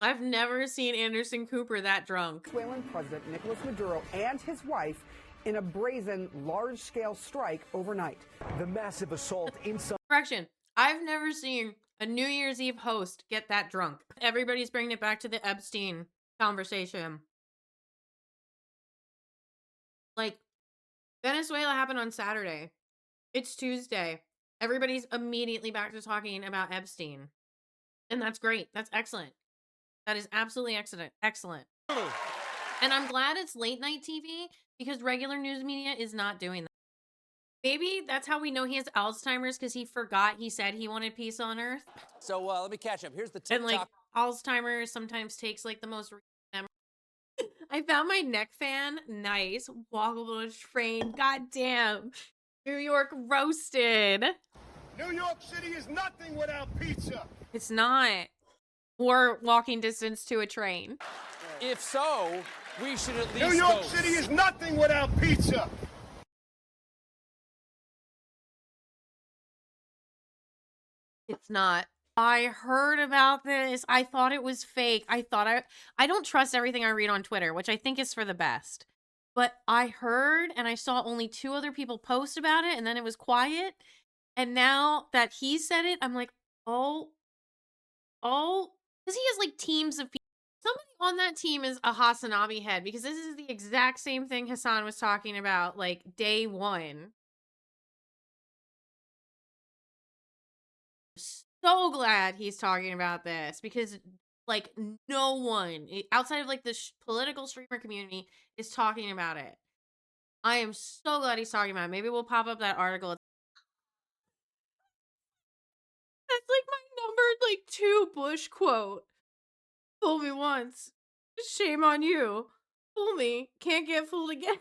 I've never seen Anderson Cooper that drunk. Venezuelan President Nicolas Maduro and his wife in a brazen, large-scale strike overnight. The massive assault inside... Correction. I've never seen a New Year's Eve host get that drunk. Everybody's bringing it back to the Epstein conversation. Like, Venezuela happened on Saturday. It's Tuesday. Everybody's immediately back to talking about Epstein. And that's great. That's excellent. That is absolutely excellent. Excellent. And I'm glad it's late night TV because regular news media is not doing that. Maybe that's how we know he has Alzheimer's, because he forgot he said he wanted peace on Earth. So let me catch up. Here's the TikTok. And like Alzheimer's sometimes takes like the most memory. I found my neck fan. Nice. Walkable train. God damn. New York roasted. New York City is nothing without pizza. It's not. Or walking distance to a train. If so, we should at least New York go. City is nothing without pizza. It's not. I heard about this. I thought it was fake. I don't trust everything I read on Twitter, which I think is for the best. But I heard and I saw only 2 other people post about it, and then it was quiet. And now that he said it, I'm like, oh, because he has like teams of people. Somebody on that team is a Hasanabi head, because this is the exact same thing Hassan was talking about like day one. So glad he's talking about this, because like no one outside of like the political streamer community is talking about it. I am so glad he's talking about it. Maybe we'll pop up that article. That's like my number like 2 Bush quote. Fool me once, shame on you. Fool me, can't get fooled again.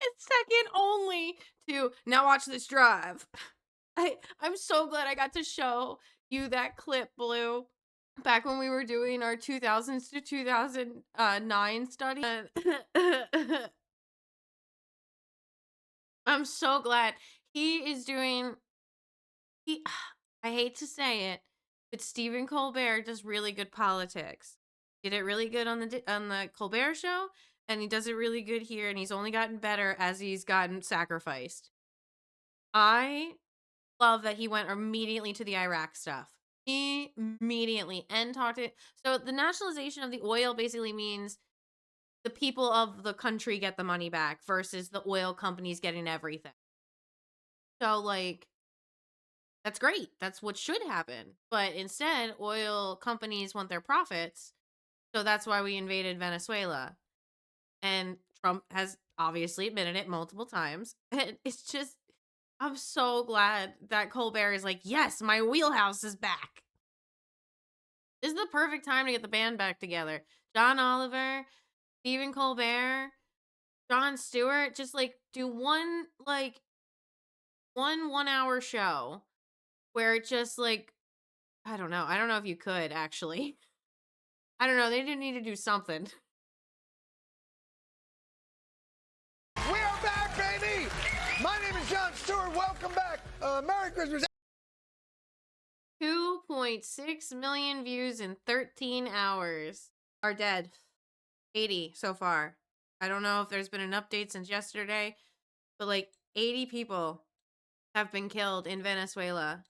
It's second only to now watch this drive. I'm so glad I got to show you that clip, Blue. Back when we were doing our 2000s to 2009 study. I'm so glad he is doing. I hate to say it, but Stephen Colbert does really good politics. Did it really good on the Colbert Show, and he does it really good here, and he's only gotten better as he's gotten sacrificed. I love that he went immediately to the Iraq stuff. Immediately. And talked to... So the nationalization of the oil basically means the people of the country get the money back versus the oil companies getting everything. So, like, that's great. That's what should happen. But instead, oil companies want their profits. So that's why we invaded Venezuela. And Trump has obviously admitted it multiple times. And it's just, I'm so glad that Colbert is like, yes, my wheelhouse is back. This is the perfect time to get the band back together. John Oliver, Stephen Colbert, Jon Stewart, just like do one 1 hour show where it just like, I don't know if you could actually. I don't know. They didn't need to do something. We are back, baby! My name is Jon Stewart. Welcome back. Merry Christmas. 2.6 million views in 13 hours are dead. 80 so far. I don't know if there's been an update since yesterday, but like 80 people have been killed in Venezuela.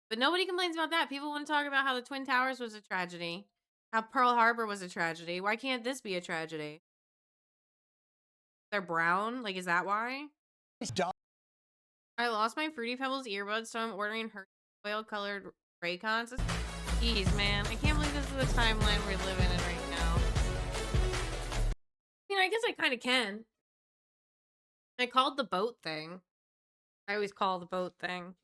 But nobody complains about that. People want to talk about how the Twin Towers was a tragedy, how Pearl Harbor was a tragedy. Why can't this be a tragedy? They're brown? Like, is that why? I lost my Fruity Pebbles earbuds, so I'm ordering her oil-colored Raycons. Jeez, man. I can't believe this is the timeline we're living in right now. I mean, I guess I kind of can. I called the boat thing. I always call the boat thing.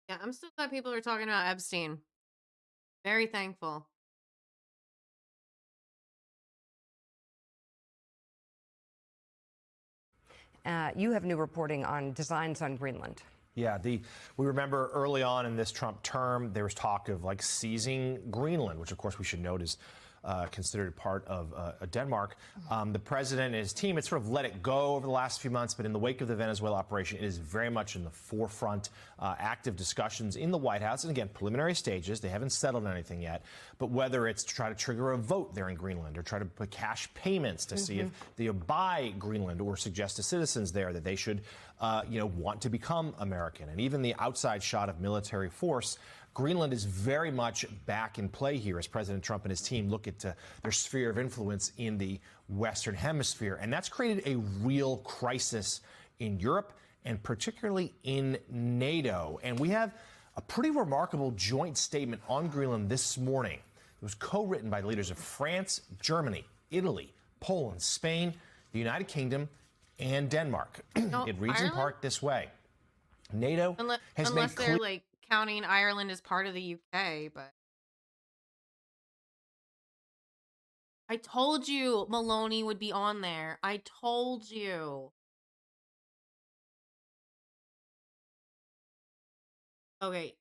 Yeah, I'm still glad people are talking about Epstein. Very thankful. You have new reporting on designs on Greenland. Yeah, we remember early on in this Trump term, there was talk of like seizing Greenland, which of course we should note is considered part of Denmark. The president and his team had sort of let it go over the last few months, but in the wake of the Venezuela operation, it is very much in the forefront. Active discussions in the White House, and again, preliminary stages. They haven't settled anything yet. But whether it's to try to trigger a vote there in Greenland or try to put cash payments to see if they buy Greenland or suggest to citizens there that they should, want to become American. And even the outside shot of military force, Greenland is very much back in play here as President Trump and his team look at their sphere of influence in the Western Hemisphere. And that's created a real crisis in Europe and particularly in NATO. And we have a pretty remarkable joint statement on Greenland this morning. It was co-written by leaders of France, Germany, Italy, Poland, Spain, the United Kingdom, and Denmark. It reads in part this way. NATO has made unless they're like counting Ireland as part of the UK, but I told you Maloney would be on there. I told you. Okay.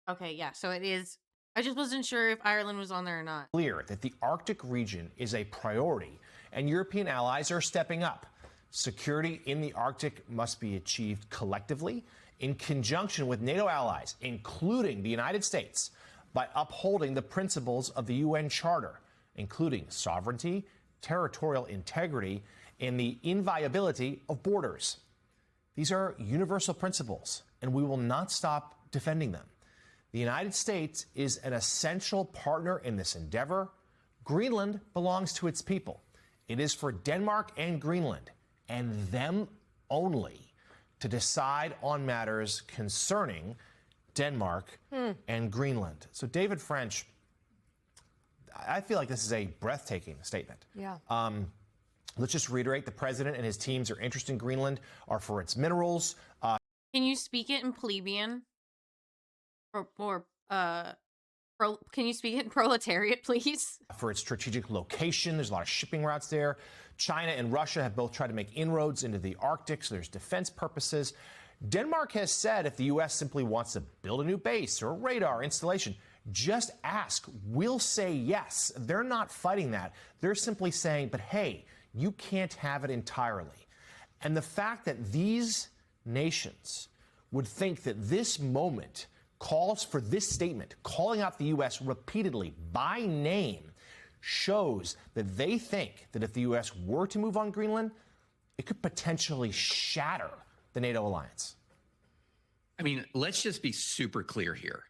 Okay, yeah, so it is. I just wasn't sure if Ireland was on there or not. Clear that the Arctic region is a priority and European allies are stepping up. Security in the Arctic must be achieved collectively in conjunction with NATO allies, including the United States, by upholding the principles of the UN Charter, including sovereignty, territorial integrity, and the inviolability of borders. These are universal principles, and we will not stop defending them. The United States is an essential partner in this endeavor. Greenland belongs to its people. It is for Denmark and Greenland, and them only, to decide on matters concerning Denmark and Greenland. So, David French, I feel like this is a breathtaking statement. Yeah. Let's just reiterate, the president and his teams are interested in Greenland, are for its minerals. Can you speak it in plebeian? Can you speak it in proletariat, please? For its strategic location, there's a lot of shipping routes there. China and Russia have both tried to make inroads into the Arctic, so there's defense purposes. Denmark has said if the U.S. simply wants to build a new base or a radar installation, just ask. We'll say yes. They're not fighting that. They're simply saying, but hey, you can't have it entirely. And the fact that these nations would think that this moment calls for this statement, calling out the U.S. repeatedly by name, shows that they think that if the U.S. were to move on Greenland, it could potentially shatter the NATO alliance. I mean, let's just be super clear here.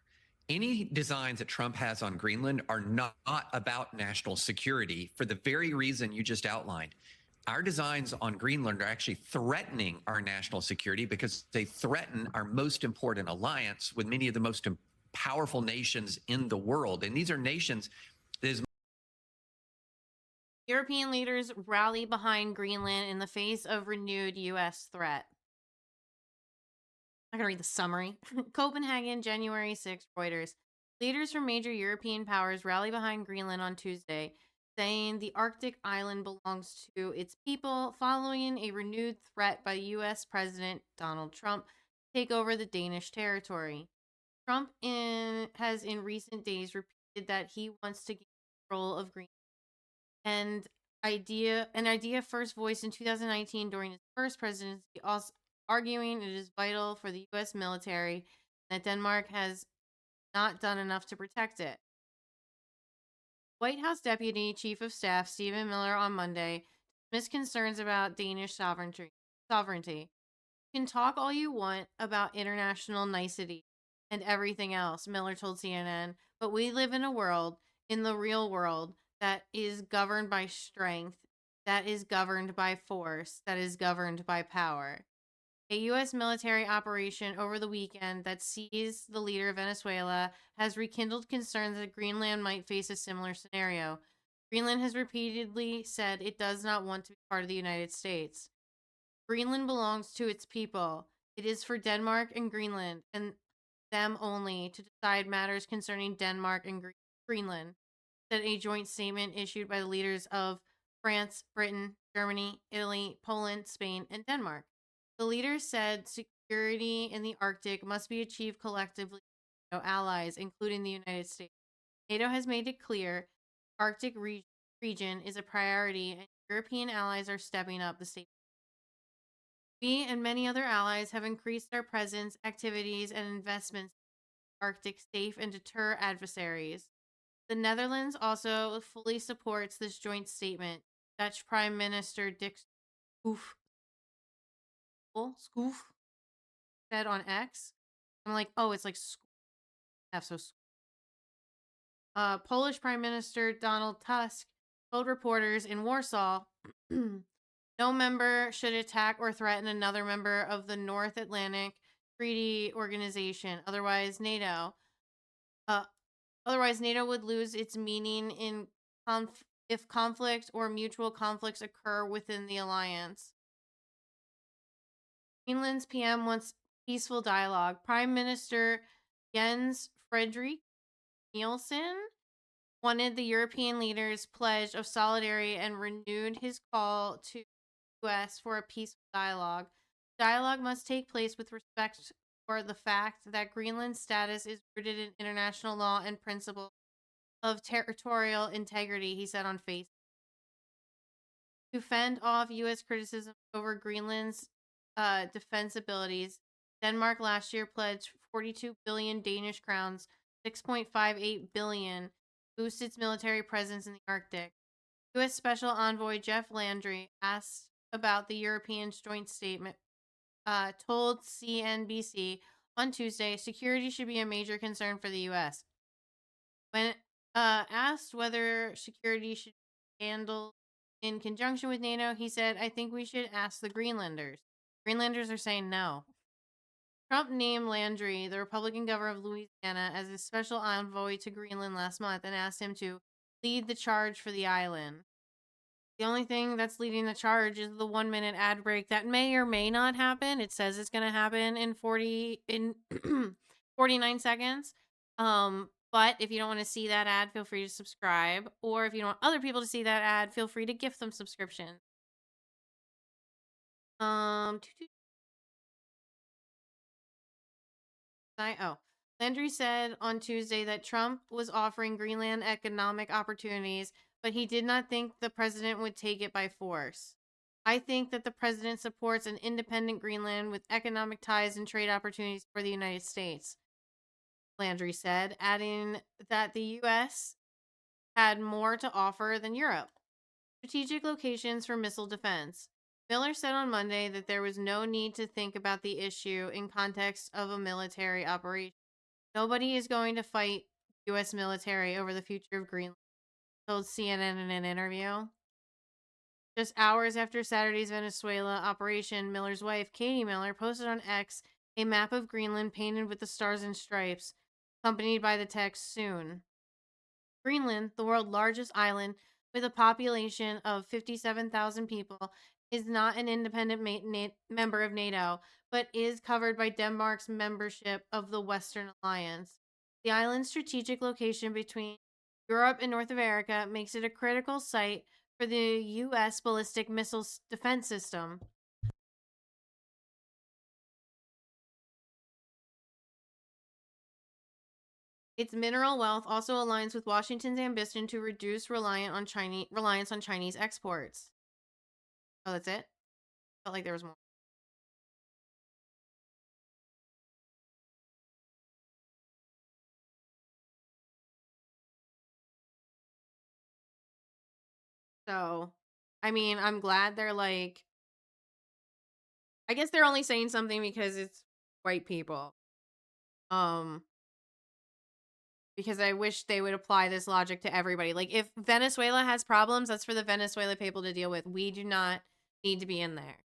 Any designs that Trump has on Greenland are not about national security for the very reason you just outlined. Our designs on Greenland are actually threatening our national security because they threaten our most important alliance with many of the most powerful nations in the world. And these are nations that, as European leaders rally behind Greenland in the face of renewed U.S. threat. I'm going to read the summary. Copenhagen, January 6, Reuters. Leaders from major European powers rally behind Greenland on Tuesday, saying the Arctic island belongs to its people following a renewed threat by U.S. President Donald Trump to take over the Danish territory. Trump has in recent days repeated that he wants to gain control of Greenland. An idea first voiced in 2019 during his first presidency, also arguing it is vital for the U.S. military that Denmark has not done enough to protect it. White House Deputy Chief of Staff Stephen Miller on Monday dismissed concerns about Danish sovereignty. You can talk all you want about international nicety and everything else, Miller told CNN, but we live in a world, in the real world, that is governed by strength, that is governed by force, that is governed by power. A U.S. military operation over the weekend that seized the leader of Venezuela has rekindled concerns that Greenland might face a similar scenario. Greenland has repeatedly said it does not want to be part of the United States. Greenland belongs to its people. It is for Denmark and Greenland and them only to decide matters concerning Denmark and Greenland, said a joint statement issued by the leaders of France, Britain, Germany, Italy, Poland, Spain, and Denmark. The leaders said security in the Arctic must be achieved collectively by NATO allies, including the United States. NATO has made it clear the Arctic region is a priority, and European allies are stepping up the statement. We and many other allies have increased our presence, activities, and investments in the Arctic safe and deter adversaries. The Netherlands also fully supports this joint statement. Dutch Prime Minister Dick Schoof said on X. I'm like, oh, it's like Polish Prime Minister Donald Tusk told reporters in Warsaw no member should attack or threaten another member of the North Atlantic Treaty Organization, otherwise NATO would lose its meaning if conflict or mutual conflicts occur within the alliance. Greenland's PM wants peaceful dialogue. Prime Minister Jens Frederik Nielsen wanted the European leaders' pledge of solidarity and renewed his call to the U.S. for a peaceful dialogue. Dialogue must take place with respect for the fact that Greenland's status is rooted in international law and principles of territorial integrity, he said on Facebook. To fend off U.S. criticism over Greenland's defense abilities, Denmark last year pledged 42 billion Danish crowns, 6.58 billion, to boost its military presence in the Arctic. U.S. Special Envoy Jeff Landry asked about the European joint statement, told CNBC on Tuesday security should be a major concern for the U.S. When asked whether security should be handled in conjunction with NATO, he said, I think we should ask the Greenlanders. Greenlanders are saying no. Trump named Landry, the Republican governor of Louisiana, as his special envoy to Greenland last month and asked him to lead the charge for the island. The only thing that's leading the charge is the 1-minute ad break that may or may not happen. It says it's going to happen in 49 seconds. But if you don't want to see that ad, feel free to subscribe. Or if you don't want other people to see that ad, feel free to gift them subscriptions. Landry said on Tuesday that Trump was offering Greenland economic opportunities, but he did not think the president would take it by force. I think that the president supports an independent Greenland with economic ties and trade opportunities for the United States, Landry said, adding that the U.S. had more to offer than Europe. Strategic locations for missile defense. Miller said on Monday that there was no need to think about the issue in context of a military operation. Nobody is going to fight U.S. military over the future of Greenland, told CNN in an interview. Just hours after Saturday's Venezuela operation, Miller's wife, Katie Miller, posted on X a map of Greenland painted with the stars and stripes, accompanied by the text, soon. Greenland, the world's largest island, with a population of 57,000 people, is not an independent member of NATO, but is covered by Denmark's membership of the Western Alliance. The island's strategic location between Europe and North America makes it a critical site for the U.S. ballistic missile defense system. Its mineral wealth also aligns with Washington's ambition to reduce reliance on Chinese exports. Oh, that's it? Felt like there was more. So, I mean, I'm glad they're like, I guess they're only saying something because it's white people. Because I wish they would apply this logic to everybody. Like, if Venezuela has problems, that's for the Venezuela people to deal with. We do not need to be in there.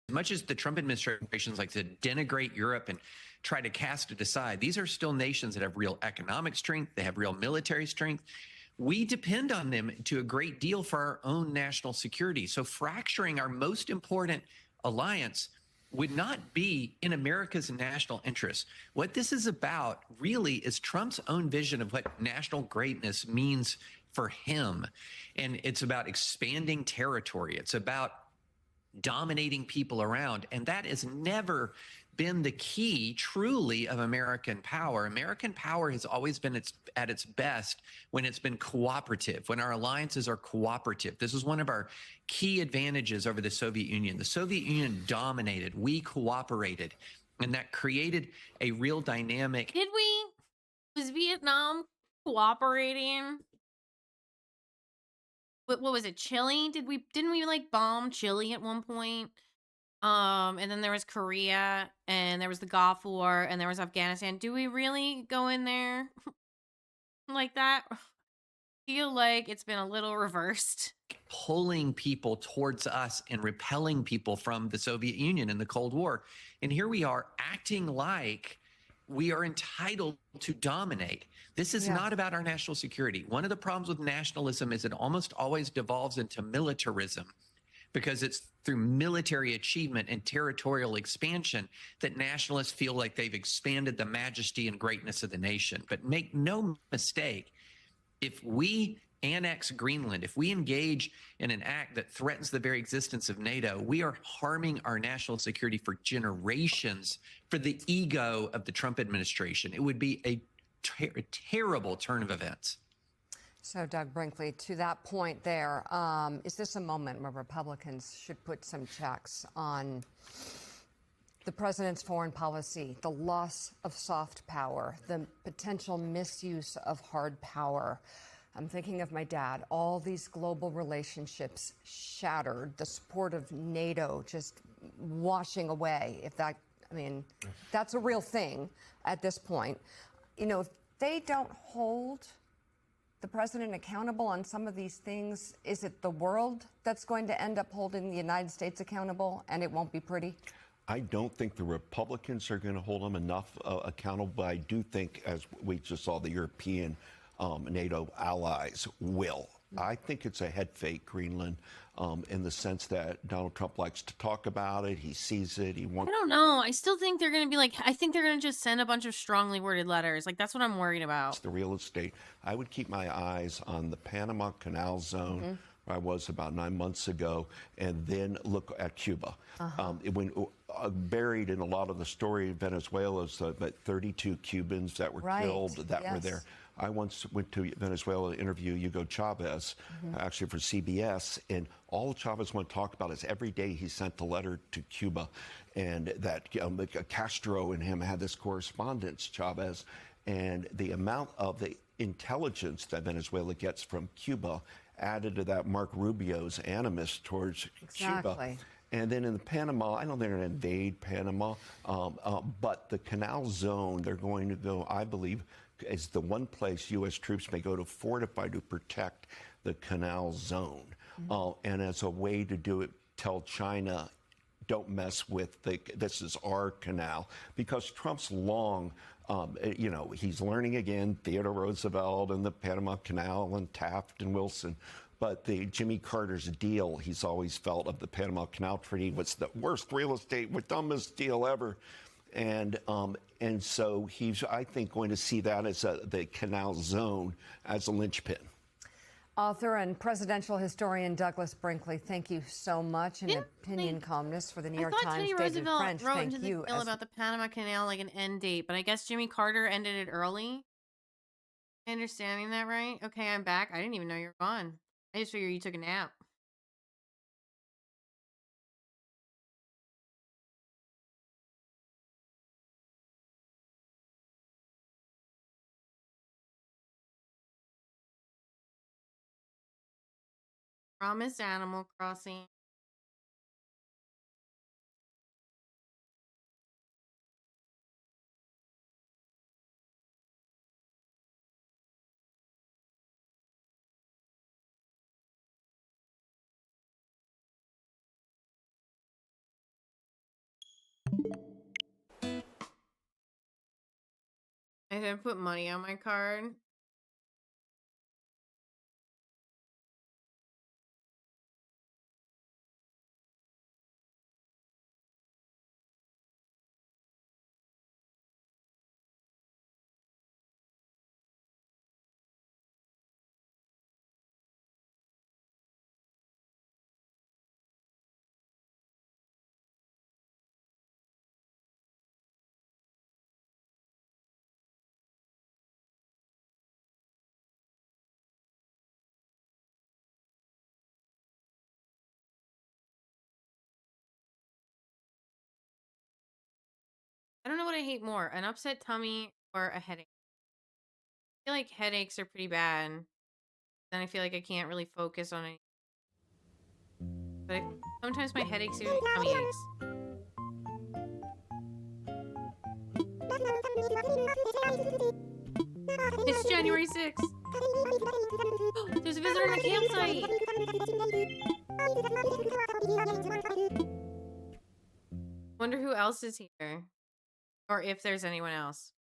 As much as the Trump administration likes to denigrate Europe and try to cast it aside, these are still nations that have real economic strength. They have real military strength. We depend on them to a great deal for our own national security. So fracturing our most important alliance would not be in America's national interest. What this is about really is Trump's own vision of what national greatness means for him. And it's about expanding territory. It's about dominating people around. And that has never been the key, truly, of American power. American power has always been at its best when it's been cooperative, when our alliances are cooperative. This is one of our key advantages over the Soviet Union. The Soviet Union dominated. We cooperated. And that created a real dynamic. Was Vietnam cooperating? What was it? Chile? Didn't we like bomb Chile at one point? And then there was Korea, and there was the Gulf War, and there was Afghanistan. Do we really go in there like that? Feel like it's been a little reversed. Pulling people towards us and repelling people from the Soviet Union in the Cold War. And here we are acting like we are entitled to dominate. This is not about our national security. One of the problems with nationalism is it almost always devolves into militarism, because it's through military achievement and territorial expansion that nationalists feel like they've expanded the majesty and greatness of the nation. But make no mistake, if we annex Greenland, if we engage in an act that threatens the very existence of NATO, we are harming our national security for generations for the ego of the Trump administration. It would be a terrible turn of events. So, Doug Brinkley, to that point there, is this a moment where Republicans should put some checks on the president's foreign policy, the loss of soft power, the potential misuse of hard power? I'm thinking of my dad, all these global relationships shattered, the support of NATO just washing away. That's a real thing at this point. You know, if they don't hold the president accountable on some of these things, is it the world that's going to end up holding the United States accountable, and it won't be pretty? I don't think the Republicans are going to hold them enough accountable, but I do think, as we just saw, the European NATO allies will. I think it's a head fake, Greenland, in the sense that Donald Trump likes to talk about it. He sees it. He wants. I don't know. I still think they're going to be like, I think they're going to just send a bunch of strongly worded letters. Like, that's what I'm worried about. The real estate. I would keep my eyes on the Panama Canal zone, where I was about 9 months ago, and then look at Cuba. Buried in a lot of the story of Venezuela is about 32 Cubans that were killed that were there. I once went to Venezuela to interview Hugo Chavez, actually for CBS, and all Chavez wanted to talk about is every day he sent a letter to Cuba, and that Castro and him had this correspondence, Chavez, and the amount of the intelligence that Venezuela gets from Cuba added to that Mark Rubio's animus towards Cuba. And then in the Panama, I don't think they're going to invade Panama, but the canal zone, they're going to go, I believe, is the one place U.S. troops may go to fortify to protect the canal zone. And as a way to do it, tell China, don't mess with this is our canal, because Trump's long, he's learning again, Theodore Roosevelt and the Panama Canal and Taft and Wilson. But the Jimmy Carter's deal, he's always felt of the Panama Canal Treaty was the worst real estate, dumbest deal ever. And so he's, I think, going to see that as the canal zone as a linchpin. Author and presidential historian Douglas Brinkley, thank you so much. An opinion columnist for the New York Times, Teddy David Roosevelt French, wrote thank into the you. bill about the Panama Canal like an end date, but I guess Jimmy Carter ended it early. Am I understanding that right? Okay, I'm back. I didn't even know you were gone. I just figured you took a nap. Promised Animal Crossing. I didn't put money on my card. I don't know what I hate more, an upset tummy or a headache. I feel like headaches are pretty bad. Then I feel like I can't really focus on it. But sometimes my headaches are tummy aches. It's January 6th. There's a visitor in the campsite. Wonder who else is here. Or if there's anyone else.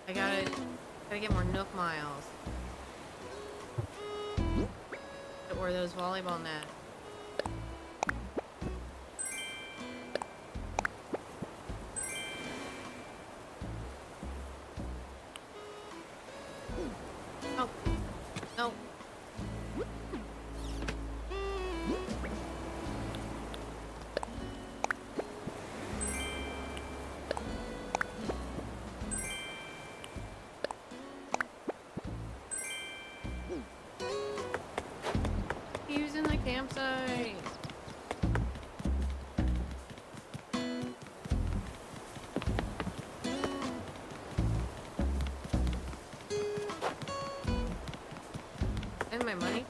I gotta get more Nook miles. Or those volleyball nets. Oh. No. He's in the campsite. And my money.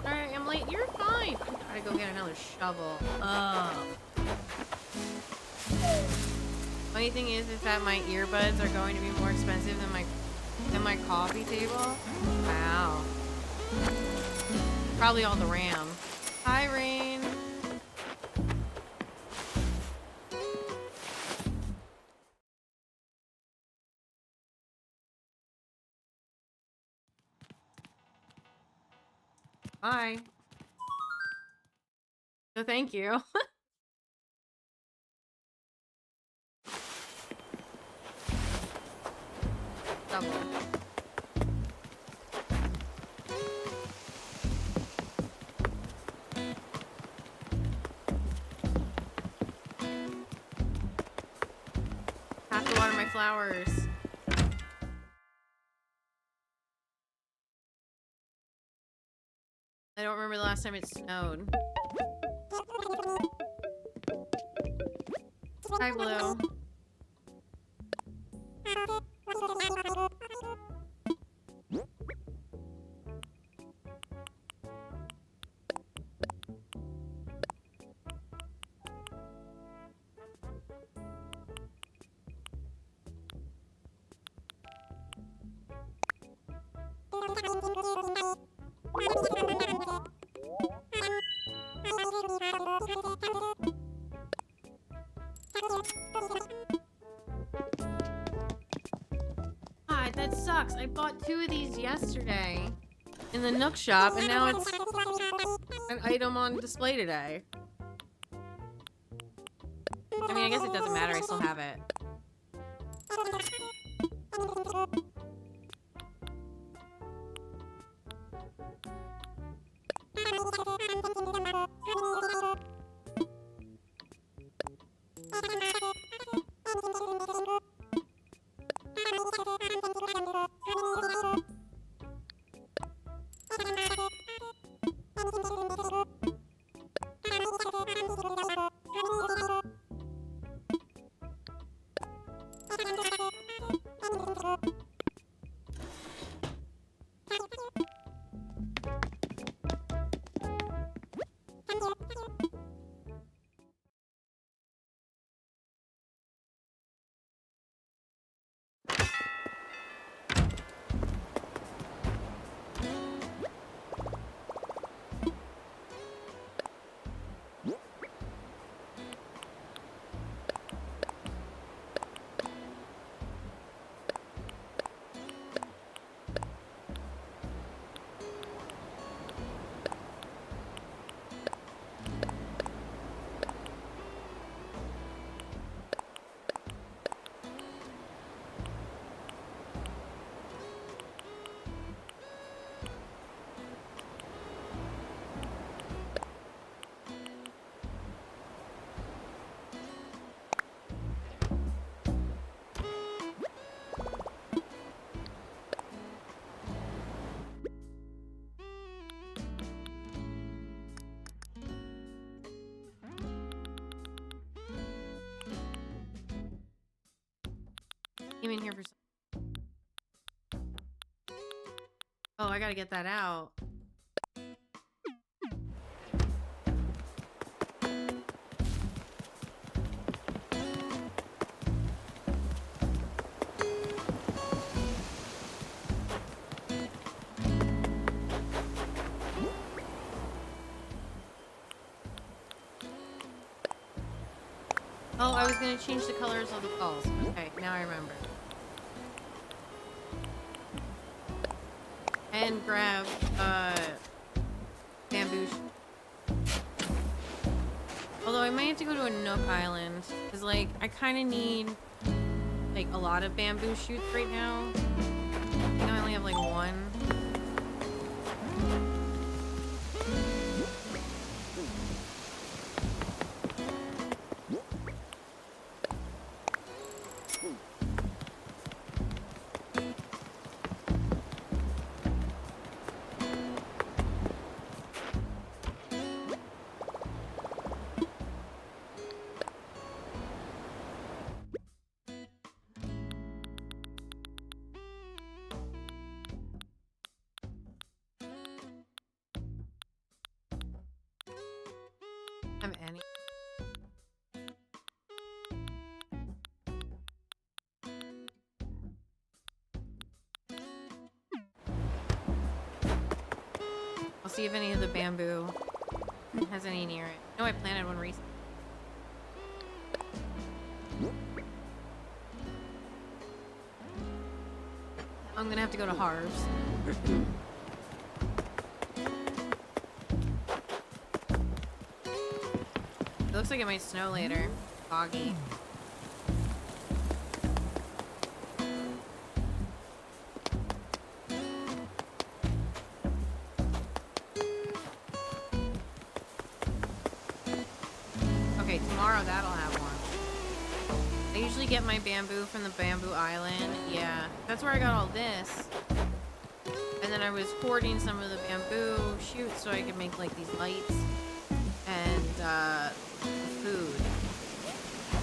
Alright, I'm late. You're fine. I gotta go get another shovel. Ugh. Funny thing is that my earbuds are going to be more expensive than my coffee table. Wow. Probably all the RAM. Hi, Rain. Hi. So thank you. flowers. I don't remember the last time it snowed. Sky blue. God, that sucks. I bought 2 of these yesterday in the Nook shop, and now it's an item on display today. I mean, I guess it doesn't matter. I still have it. Came in here for some... Oh, I gotta get that out. Oh, I was gonna change the colors of the balls. Okay, now I remember. And grab, bamboo. Although I might have to go to a Nook Island. Because, like, I kind of need, like, a lot of bamboo shoots right now. I think I only have, like, 1. Have any. I'll see if any of the bamboo has any near it. No, I planted one recently. I'm gonna have to go to Harv's. It looks like it might snow later. Foggy. Okay, tomorrow that'll have one. I usually get my bamboo from the bamboo island. Yeah, that's where I got all this. And then I was hoarding some of the bamboo shoots so I could make like these lights and food.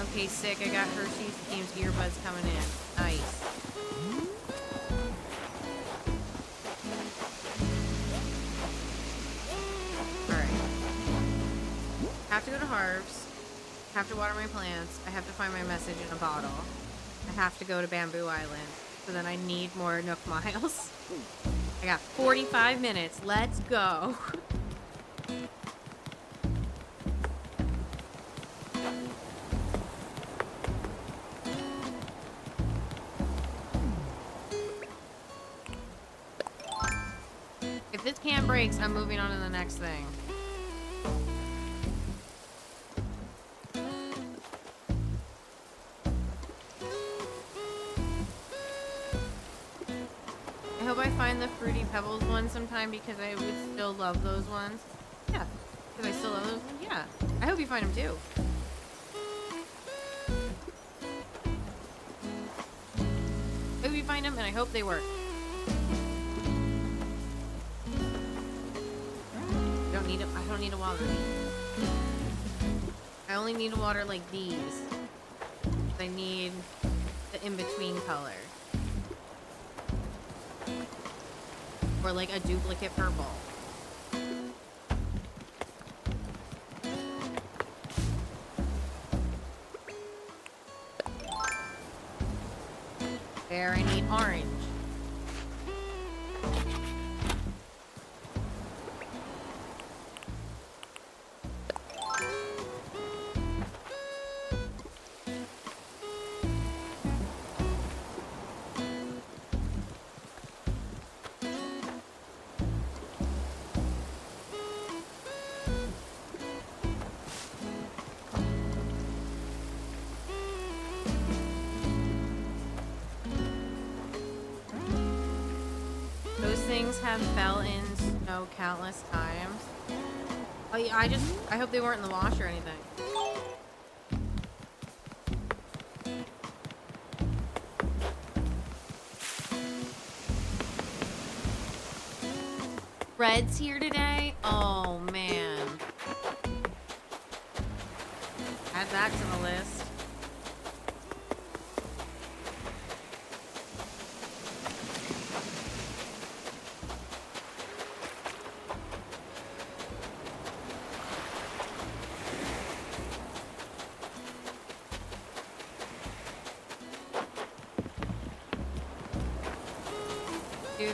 Okay, sick. I got Hershey's Games earbuds coming in. Nice. Alright. Have to go to Harv's. Have to water my plants. I have to find my message in a bottle. I have to go to Bamboo Island. So then I need more Nook Miles. I got 45 minutes. Let's go. If this can breaks, I'm moving on to the next thing. I hope I find the Fruity Pebbles one sometime because I would still love those ones. Yeah. Because I still love those ones? Yeah. I hope you find them too. I hope you find them and I hope they work. I don't need to water these. I only need to water like these. I need the in-between color. Or like a duplicate purple. There, I need orange. Have fell in snow countless times. Oh yeah, I hope they weren't in the wash or anything. Red's here today? Oh man. Add that to the list.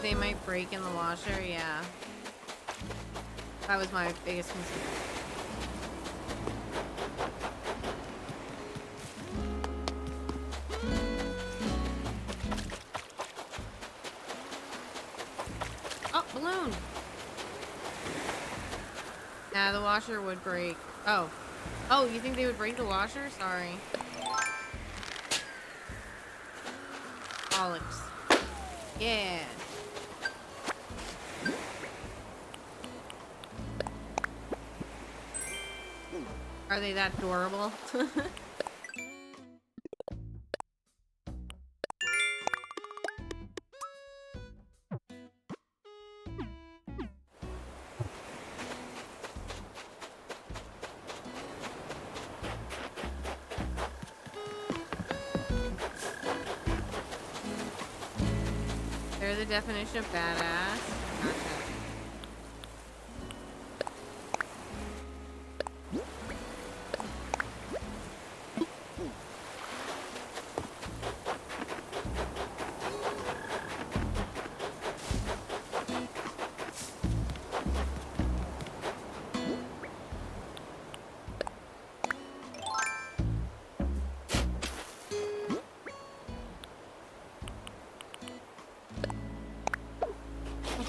They might break in the washer, yeah. That was my biggest concern. Oh, balloon! Nah, the washer would break. Oh. Oh, you think they would break the washer? Sorry. Bollocks. Yeah. Are they that adorable? They're the definition of badass.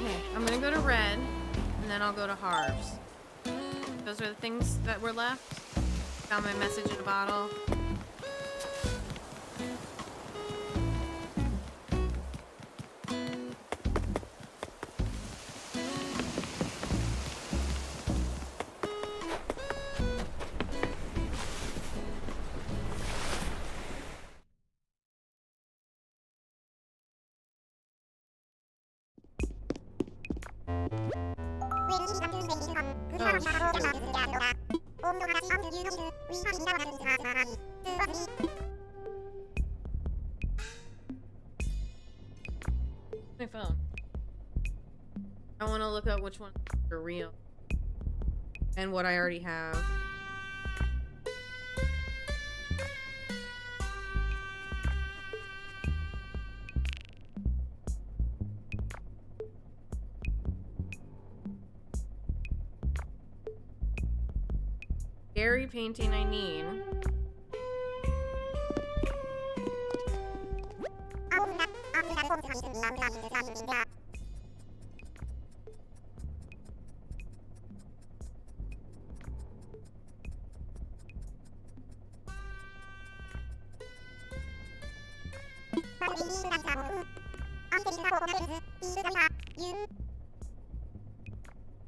Gotcha. I'm gonna go to Red, and then I'll go to Harv's. Those are the things that were left. Found my message in a bottle. My phone. I want to look up which ones are real and what I already have. Scary painting I need.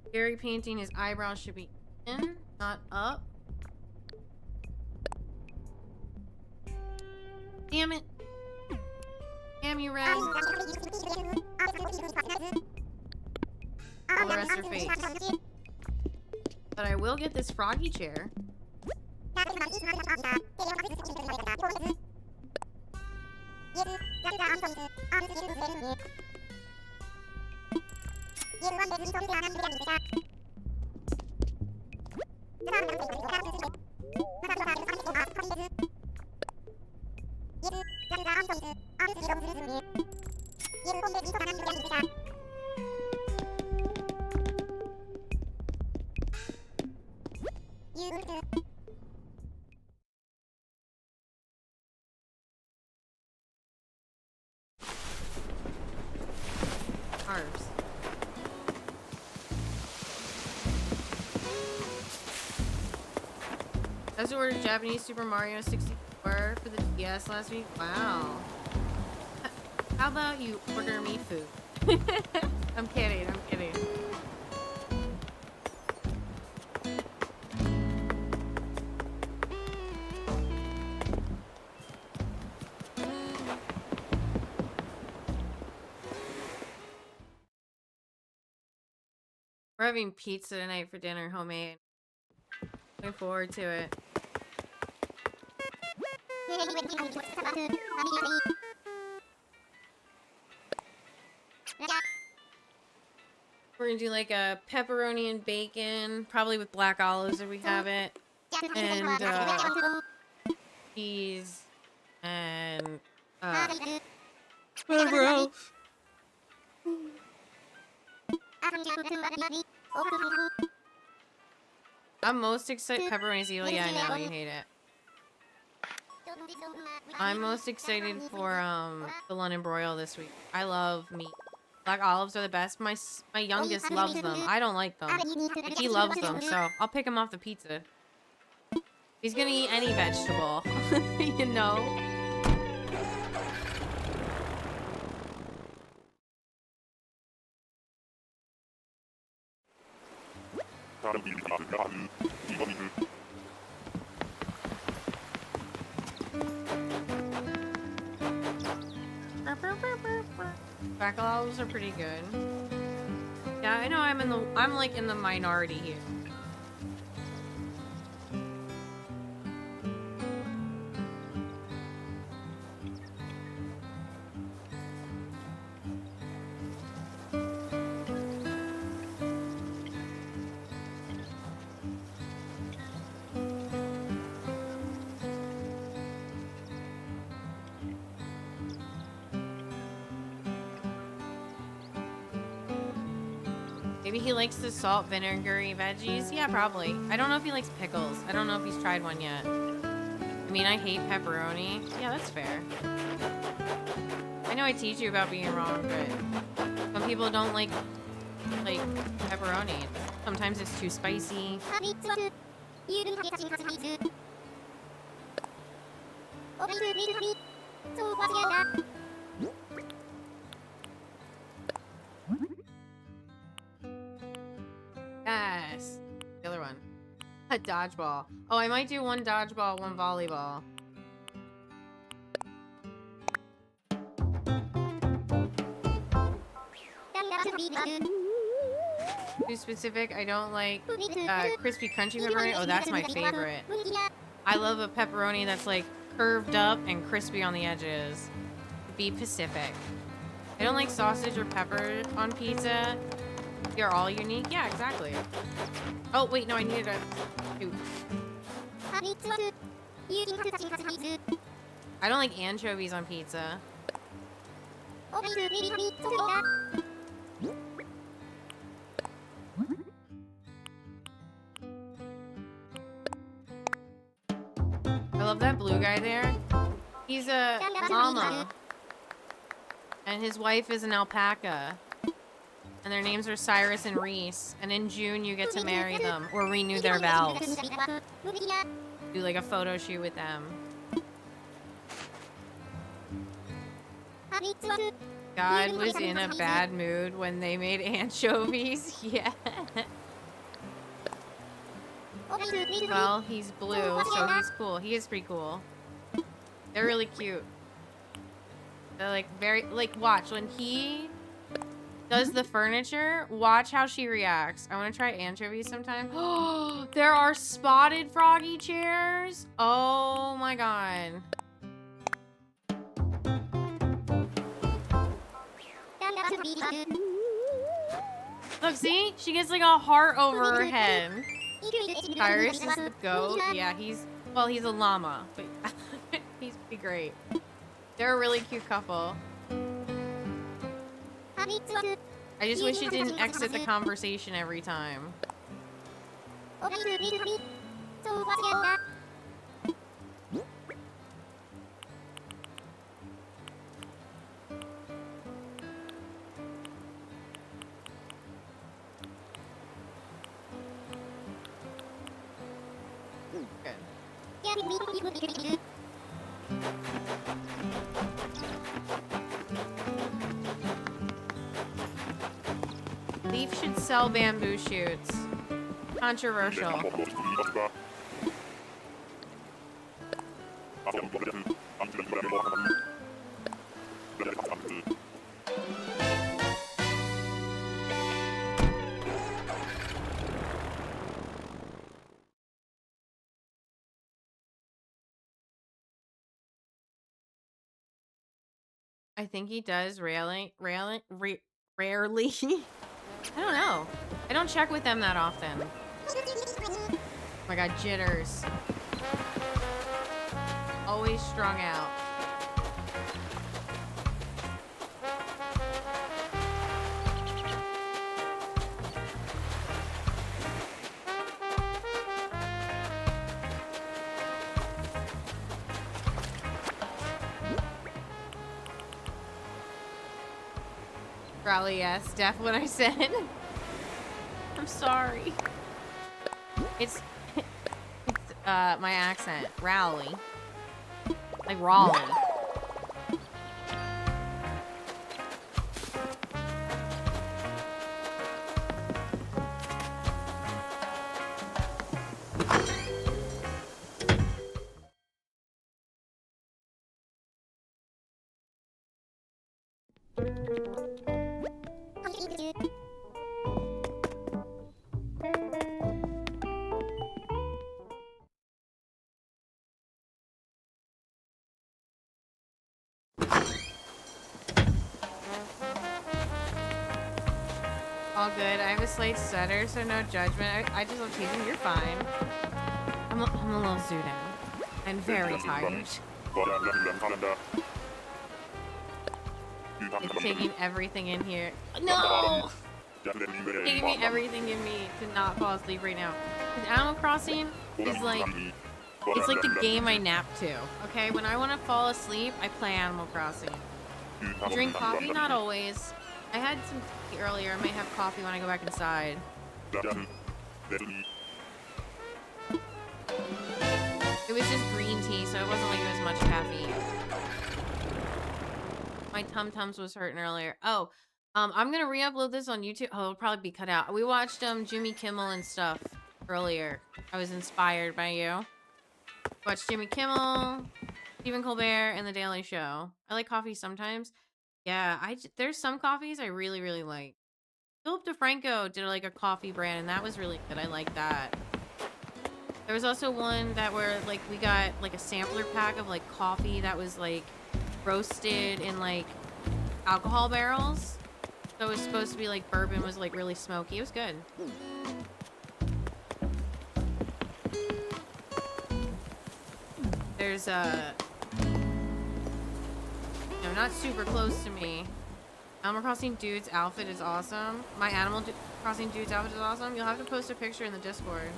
Scary painting, his eyebrows should be in, not up. Damn it. Damn you, Red. All the rest are fake. But I will get this froggy chair. Carbs. I also ordered Japanese Super Mario 64 for the DS last week. Wow. How about you order me food? I'm kidding, I'm kidding. We're having pizza tonight for dinner, homemade. Looking forward to it. We're gonna do like a pepperoni and bacon, probably with black olives if we have it, and cheese, and whatever else. I'm most excited. Pepperoni's evil. Yeah, I know you hate it. I'm most excited for the London broil this week. I love meat. Black olives are the best. My youngest loves them. I don't like them, but he loves them, so I'll pick him off the pizza. He's gonna eat any vegetable, you know. Black olives are pretty good. Yeah, I know I'm like in the minority here. Maybe he likes the salt vinegary veggies. Yeah, probably. I don't know if he likes pickles. I don't know if he's tried one yet. I mean, I hate pepperoni. Yeah, that's fair. I know I teach you about being wrong, but some people don't like pepperoni. Sometimes it's too spicy. Yes. The other one. A dodgeball. Oh, I might do one dodgeball, one volleyball. Too specific. I don't like crispy crunchy pepperoni. Oh, that's my favorite. I love a pepperoni that's like curved up and crispy on the edges. Be Pacific. I don't like sausage or pepper on pizza. You're all unique. Yeah, exactly. Oh, wait, no, I needed a... Shoot. I don't like anchovies on pizza. I love that blue guy there. He's a llama. And his wife is an alpaca. And their names are Cyrus and Reese. And in June, you get to marry them or renew their vows. Do like a photo shoot with them. God was in a bad mood when they made anchovies. Yeah. Well, he's blue, so he's cool. He is pretty cool. They're really cute. They're like very, like, watch when he does the furniture, watch how she reacts. I want to try anchovies sometime. Oh, there are spotted froggy chairs. Oh my god. Look, see? She gets like a heart over her head. Cyrus is the goat. Yeah, he's a llama, but he's pretty great. They're a really cute couple. I just wish it didn't exit the conversation every time. Good. Leaf should sell bamboo shoots. Controversial. I think he does rarely. I don't know. I don't check with them that often. Oh my god, jitters. Always strung out. Probably yes, Def what I said. I'm sorry. It's my accent. Rowley. Like Raleigh. All good. I have a slight stutter, so no judgment. I just love teasing. You're fine. I'm a little zooted out. I'm very tired. It's taking everything in here. No! Taking me everything in me to not fall asleep right now. Because Animal Crossing is like... It's like the game I nap to, okay? When I want to fall asleep, I play Animal Crossing. Drink coffee? Not always. I had some tea earlier. I might have coffee when I go back inside. It was just green tea, so it wasn't like it was much caffeine. My tum-tums was hurting earlier. Oh, I'm gonna re-upload this on YouTube. Oh, it'll probably be cut out. We watched Jimmy Kimmel and stuff earlier. I was inspired by you. Watched Jimmy Kimmel, Stephen Colbert, and The Daily Show. I like coffee sometimes. Yeah, there's some coffees I really, really like. Philip DeFranco did like a coffee brand, and that was really good. I like that. There was also one that where like we got like a sampler pack of like coffee that was like roasted in like alcohol barrels. So it was supposed to be like bourbon was like really smoky. It was good. There's not super close to me. Animal Crossing Dude's outfit is awesome. My Crossing Dude's outfit is awesome. You'll have to post a picture in the Discord.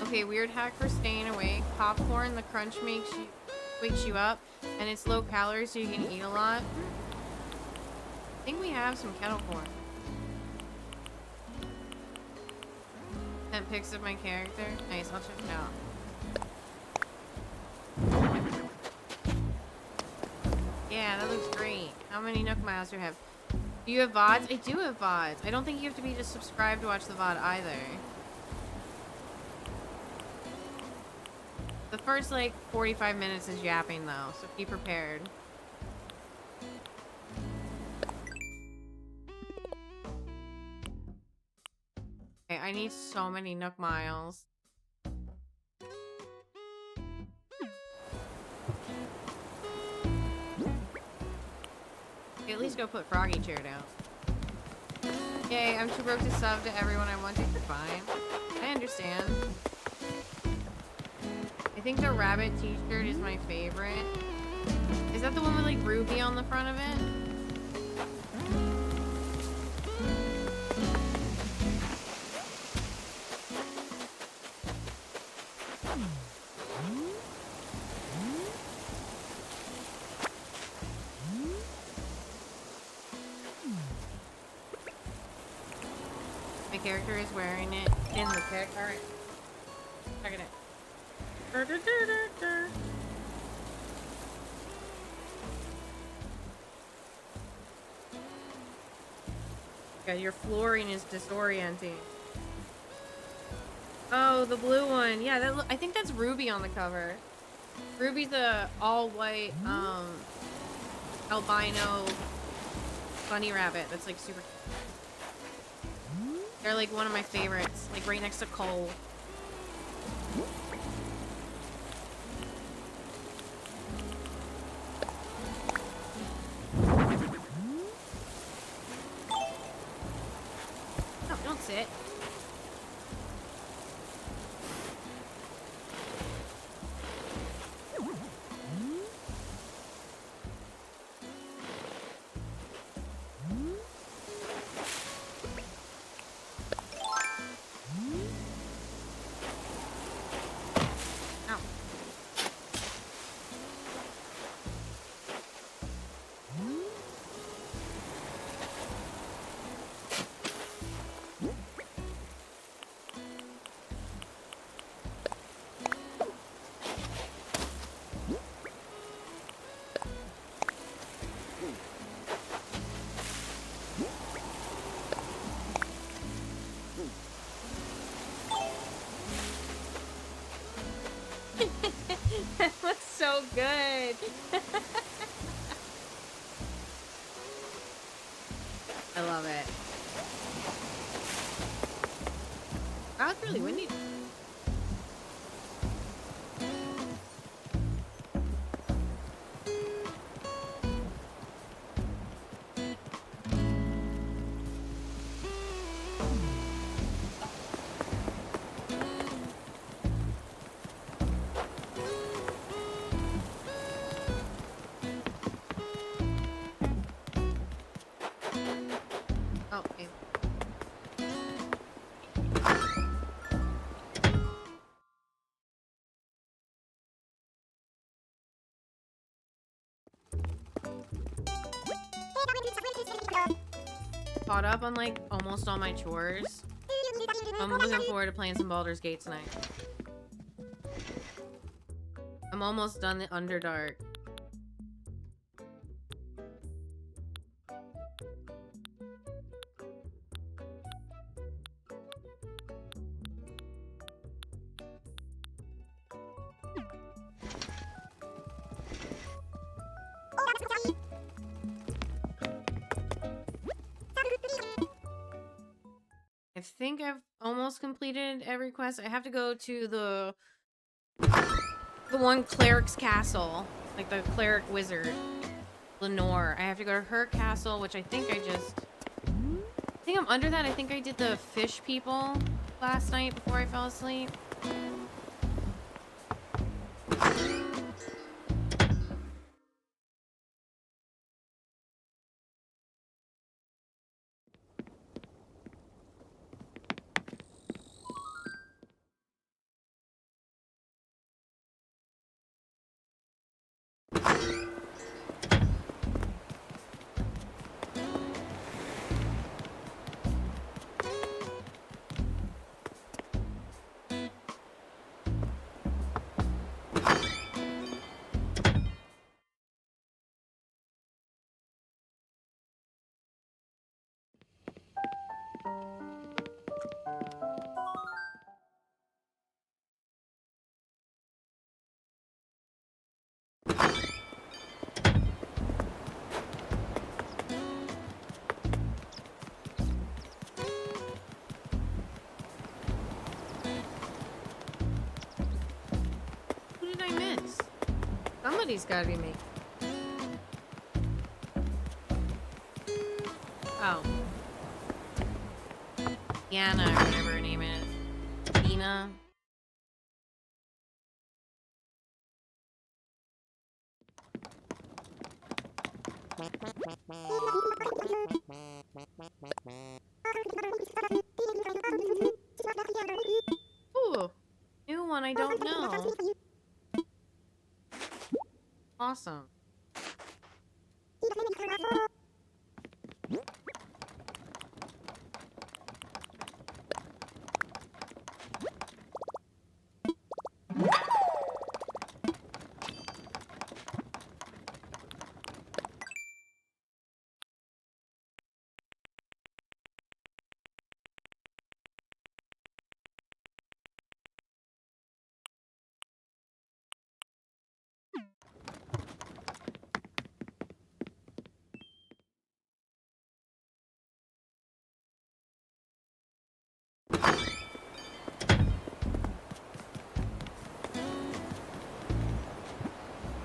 Okay, weird hack for staying awake. Popcorn, the crunch wakes you up, and it's low calories, so you can eat a lot. I think we have some kettle corn. Sent pics of my character. Nice, I'll check it out. Yeah, that looks great. How many Nook Miles do you have? Do you have VODs? I do have VODs. I don't think you have to be just subscribed to watch the VOD either. The first, like, 45 minutes is yapping, though, so be prepared. Okay, I need so many Nook Miles. Okay, at least go put Froggy Chair down. Yay, I'm too broke to sub to everyone I want to. You're fine. I understand. I think the rabbit t-shirt is my favorite. Is that the one with like Ruby on the front of it? My character is wearing it in the pic. Alright. Check it out. Yeah, your flooring is disorienting. Oh, the blue one. Yeah, I think that's Ruby on the cover. Ruby's the all-white, albino bunny rabbit that's like super cute. They're like one of my favorites, like right next to Cole. No, don't sit. That looks so good. I love it. Wow, it's really windy. Okay. Caught up on like almost all my chores. I'm looking forward to playing some Baldur's Gate tonight. I'm almost done the Underdark. think I've almost completed every quest. I have to go to the one cleric's castle, like the cleric wizard, Lenore. I have to go to her castle, which I think I think I'm under that. I think I did the fish people last night before I fell asleep. Who did I miss? Somebody's gotta be me. Oh. Yana, or whatever her name is. Dina. Ooh, new one I don't know. Awesome.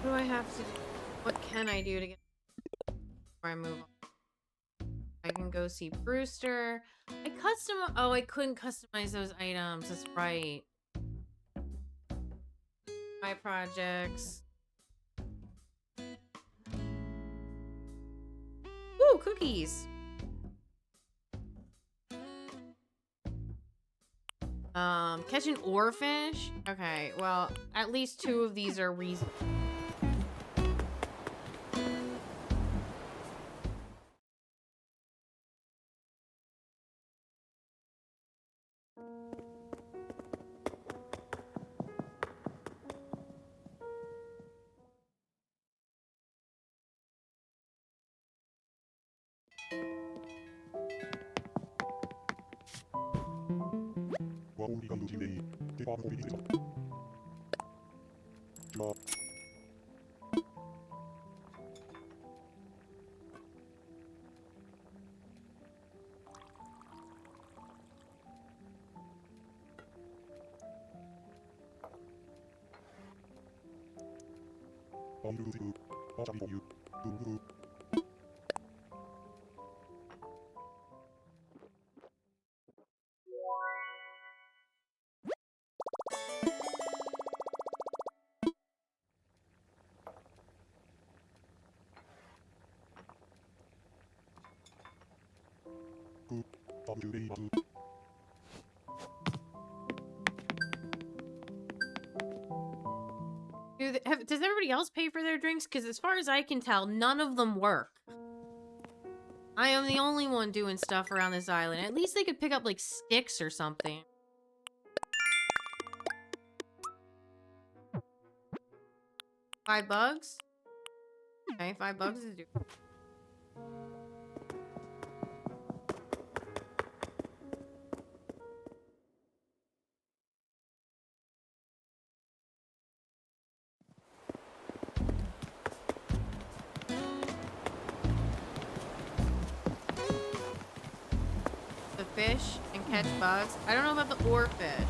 What do I have to do? What can I do to get before I move on? I can go see Brewster. Oh, I couldn't customize those items. That's right. My projects. Ooh, cookies. Catch an oarfish? Okay, well, at least 2 of these are reasonable. Does everybody else pay for their drinks? Because as far as I can tell, none of them work. I am the only one doing stuff around this island. At least they could pick up, like, sticks or something. $5? Okay, $5 is due. Fish and catch bugs. I don't know about the oarfish.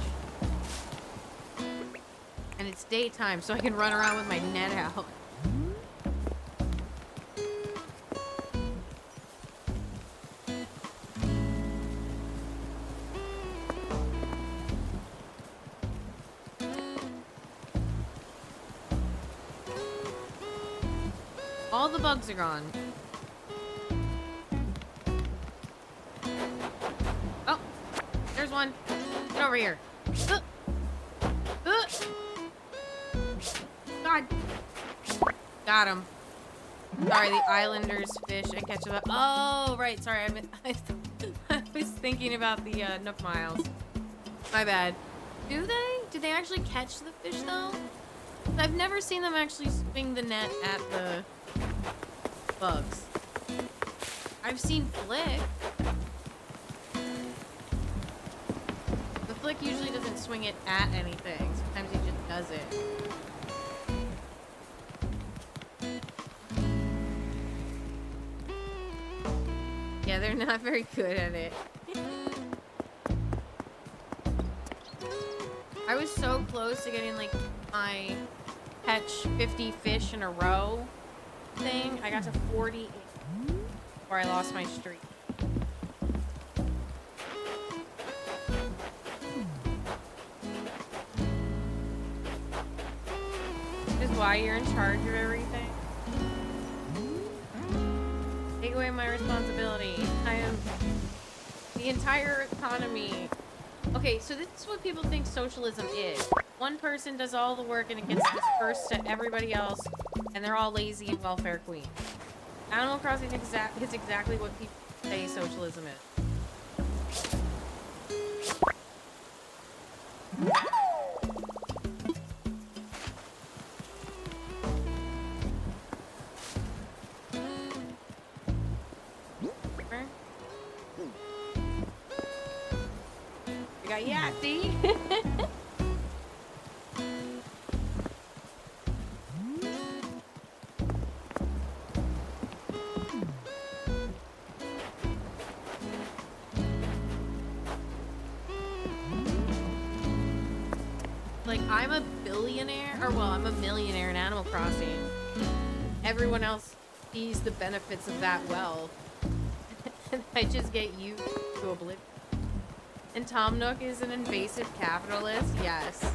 And it's daytime, so I can run around with my net out. All the bugs are gone. Oh, there's one. Get over here. God. Got him. Sorry, the Islanders fish. I catch them. Oh, right. Sorry, I was thinking about the Nook Miles. My bad. Do they actually catch the fish though? I've never seen them actually swing the net at the bugs. I've seen Flick. The Flick usually doesn't swing it at anything. Sometimes he just does it. Yeah, they're not very good at it. I was so close to getting like my catch 50 fish in a row thing. I got to 48 before I lost my streak. This is why you're in charge of everything. Take away my responsibility. I am the entire economy. Okay, so this is what people think socialism is. One person does all the work and it gets dispersed to everybody else, and they're all lazy and welfare queens. Animal Crossing is exactly what people say socialism is. We got Yahtzee. Like, I'm a billionaire, or well, I'm a millionaire in Animal Crossing. Everyone else sees the benefits of that wealth. And I just get used to oblivion. And Tom Nook is an invasive capitalist? Yes.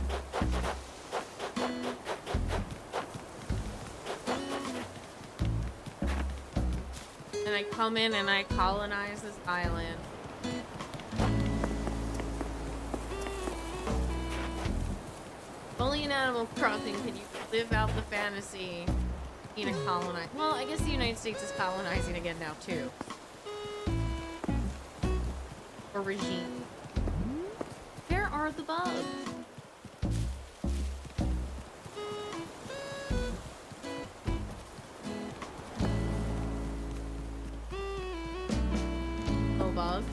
And I come in and I colonize this island. Only in Animal Crossing can you live out the fantasy being a colonizer. Well, I guess the United States is colonizing again now, too. Or regime. Where are the bugs? No bugs.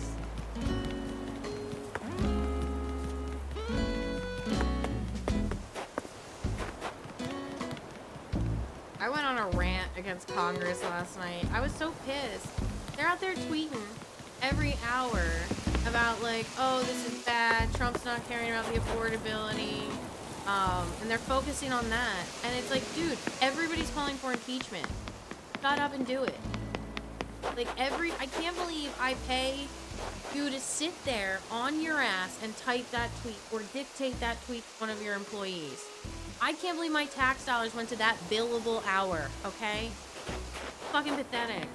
I went on a rant against Congress last night. I was so pissed. They're out there tweeting every hour about like, oh, this is bad, Trump's not caring about the affordability, and they're focusing on that. And it's like, dude, everybody's calling for impeachment. Shut up and do it. Like, I can't believe I pay you to sit there on your ass and type that tweet or dictate that tweet to one of your employees. I can't believe my tax dollars went to that billable hour, okay? Fucking pathetic.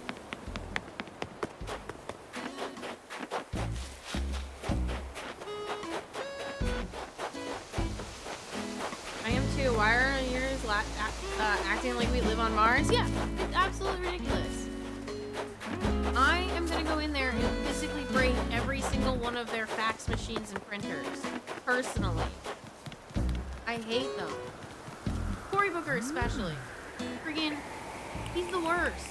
I am too. Why are yours acting like we live on Mars? Yeah, it's absolutely ridiculous. I am gonna go in there and physically break every single one of their fax machines and printers. Personally. I hate them. Cory Booker especially. Friggin', he's the worst.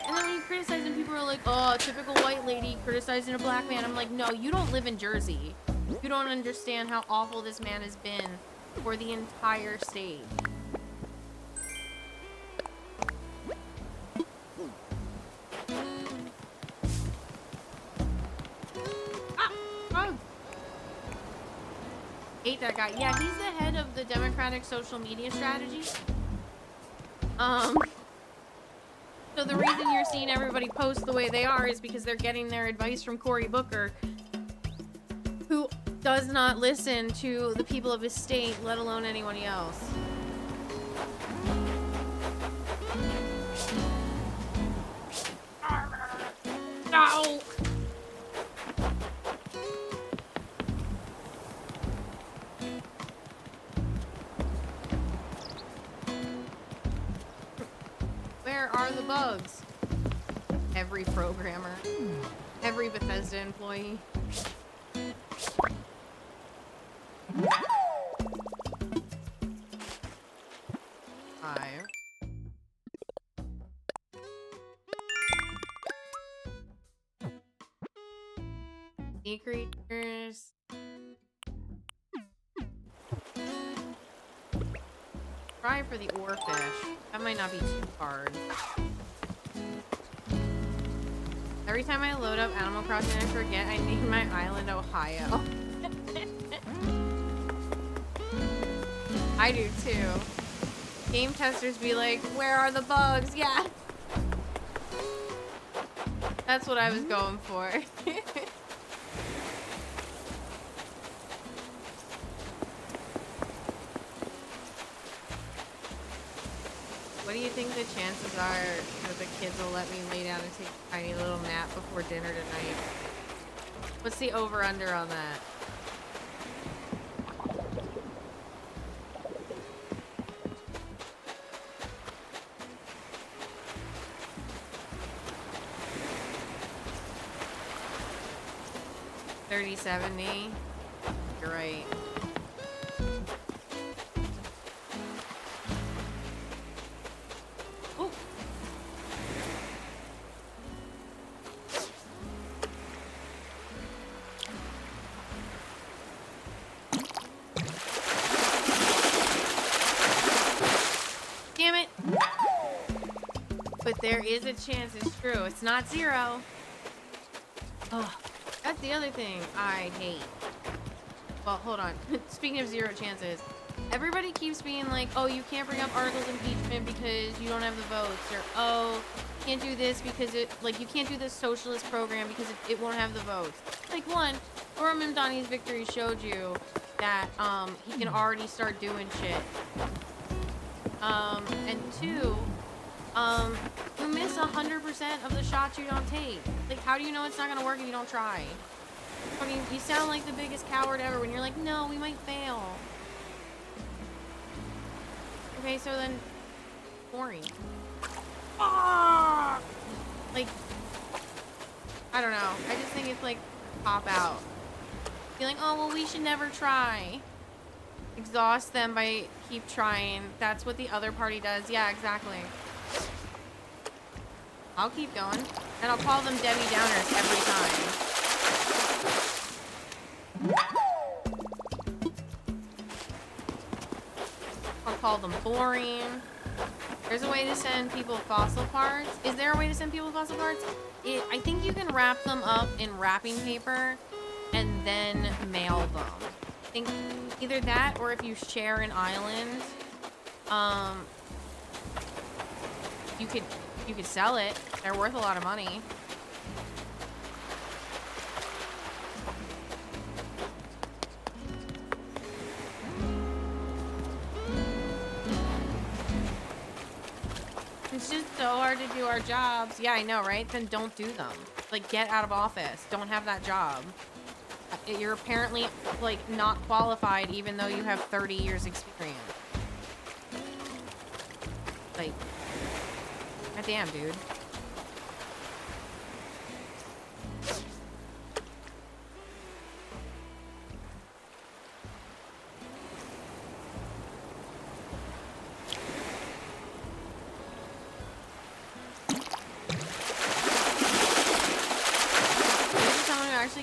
And then when you criticize him, people are like, oh, typical white lady criticizing a black man. I'm like, no, you don't live in Jersey. You don't understand how awful this man has been for the entire state. Ah! Oh! hate that guy. Yeah, he's the head of the Democratic social media strategy. So the reason you're seeing everybody post the way they are is because they're getting their advice from Cory Booker, who does not listen to the people of his state, let alone anyone else. No! Where are the bugs? Every programmer. Every Bethesda employee. Five. Sea creatures. Try for the oarfish. That might not be too hard. Every time I load up Animal Crossing, I forget I named my island Ohio. I do too. Game testers be like, where are the bugs? Yeah. That's what I was going for. What do you think the chances are that the kids will let me lay down and take a tiny little nap before dinner tonight? What's the over-under on that? $30.70. You're right. Ooh. Damn it. But there is a chance it's true. It's not zero. Oh. That's the other thing I hate. Well, hold on. Speaking of zero chances, everybody keeps being like, oh, you can't bring up articles of impeachment because you don't have the votes, or oh, you can't do this because it, like, you can't do this socialist program because it won't have the votes. Like, one, Zoran Mamdani's victory showed you that he can already start doing shit. And two, you miss 100% of the shots you don't take. Like, how do you know it's not gonna work if you don't try? I mean, you sound like the biggest coward ever when you're like, no, we might fail. Okay, so then, boring. Ah! Like, I don't know. I just think it's like, pop out. Feeling, oh, well, we should never try. Exhaust them by keep trying. That's what the other party does. Yeah, exactly. I'll keep going. And I'll call them Debbie Downers every time. I'll call them boring. There's a way to send people fossil parts. Is there a way to send people fossil parts? I think you can wrap them up in wrapping paper and then mail them. I think either that or if you share an island, you could sell it. They're worth a lot of money. It's just so hard to do our jobs. Yeah, I know, right? Then don't do them. Like, get out of office. Don't have that job. You're apparently, like, not qualified even though you have 30 years experience. Like, goddamn, dude.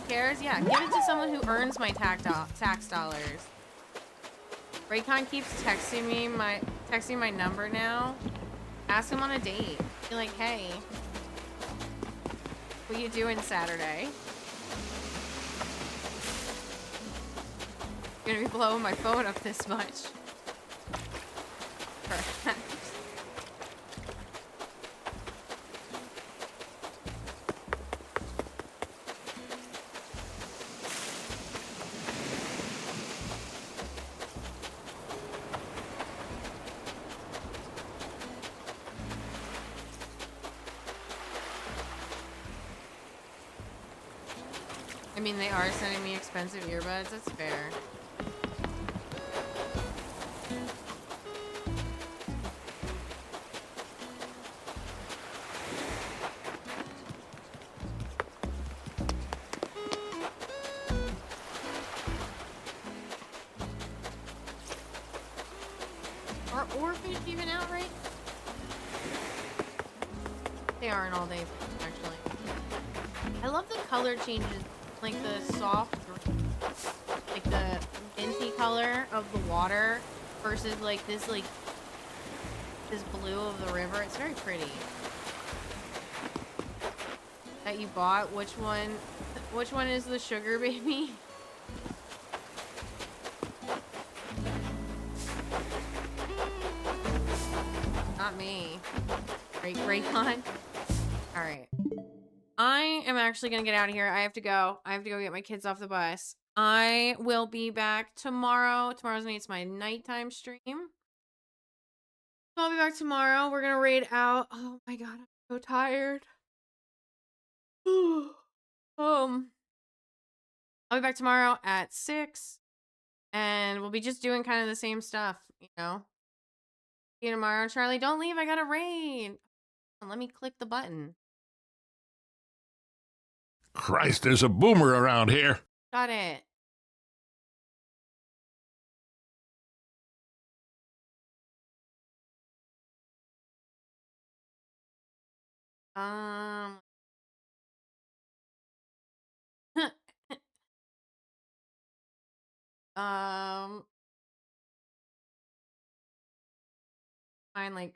Cares? Yeah, give it to someone who earns my tax dollars. Raycon keeps texting my number now. Ask him on a date. Be like, hey, what you doing Saturday? Gonna be blowing my phone up this much. Perfect. I mean, they are sending me expensive earbuds. That's fair. Are Oarfish even out right? They aren't all day, actually. I love the color changes. Like the soft, like the minty color of the water versus like this blue of the river. It's very pretty. That you bought. Which one is the sugar baby? Not me. Great Raycon. All right. I am actually going to get out of here. I have to go. I have to go get my kids off the bus. I will be back tomorrow. Tomorrow's night. It's my nighttime stream. So I'll be back tomorrow. We're going to raid out. Oh my God. I'm so tired. I'll be back tomorrow at 6. And we'll be just doing kind of the same stuff, you know. See you tomorrow, Charlie. Don't leave. I got to raid. Let me click the button. Christ, there's a boomer around here. Got it. Um, find like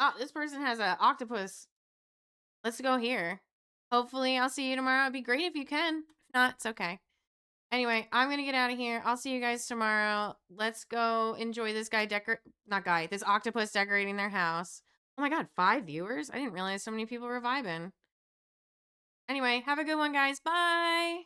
oh, this person has an octopus. Let's go here. Hopefully, I'll see you tomorrow. It'd be great if you can. If not, it's okay. Anyway, I'm gonna get out of here. I'll see you guys tomorrow. Let's go enjoy this this octopus decorating their house. Oh my God, 5 viewers? I didn't realize so many people were vibing. Anyway, have a good one, guys. Bye.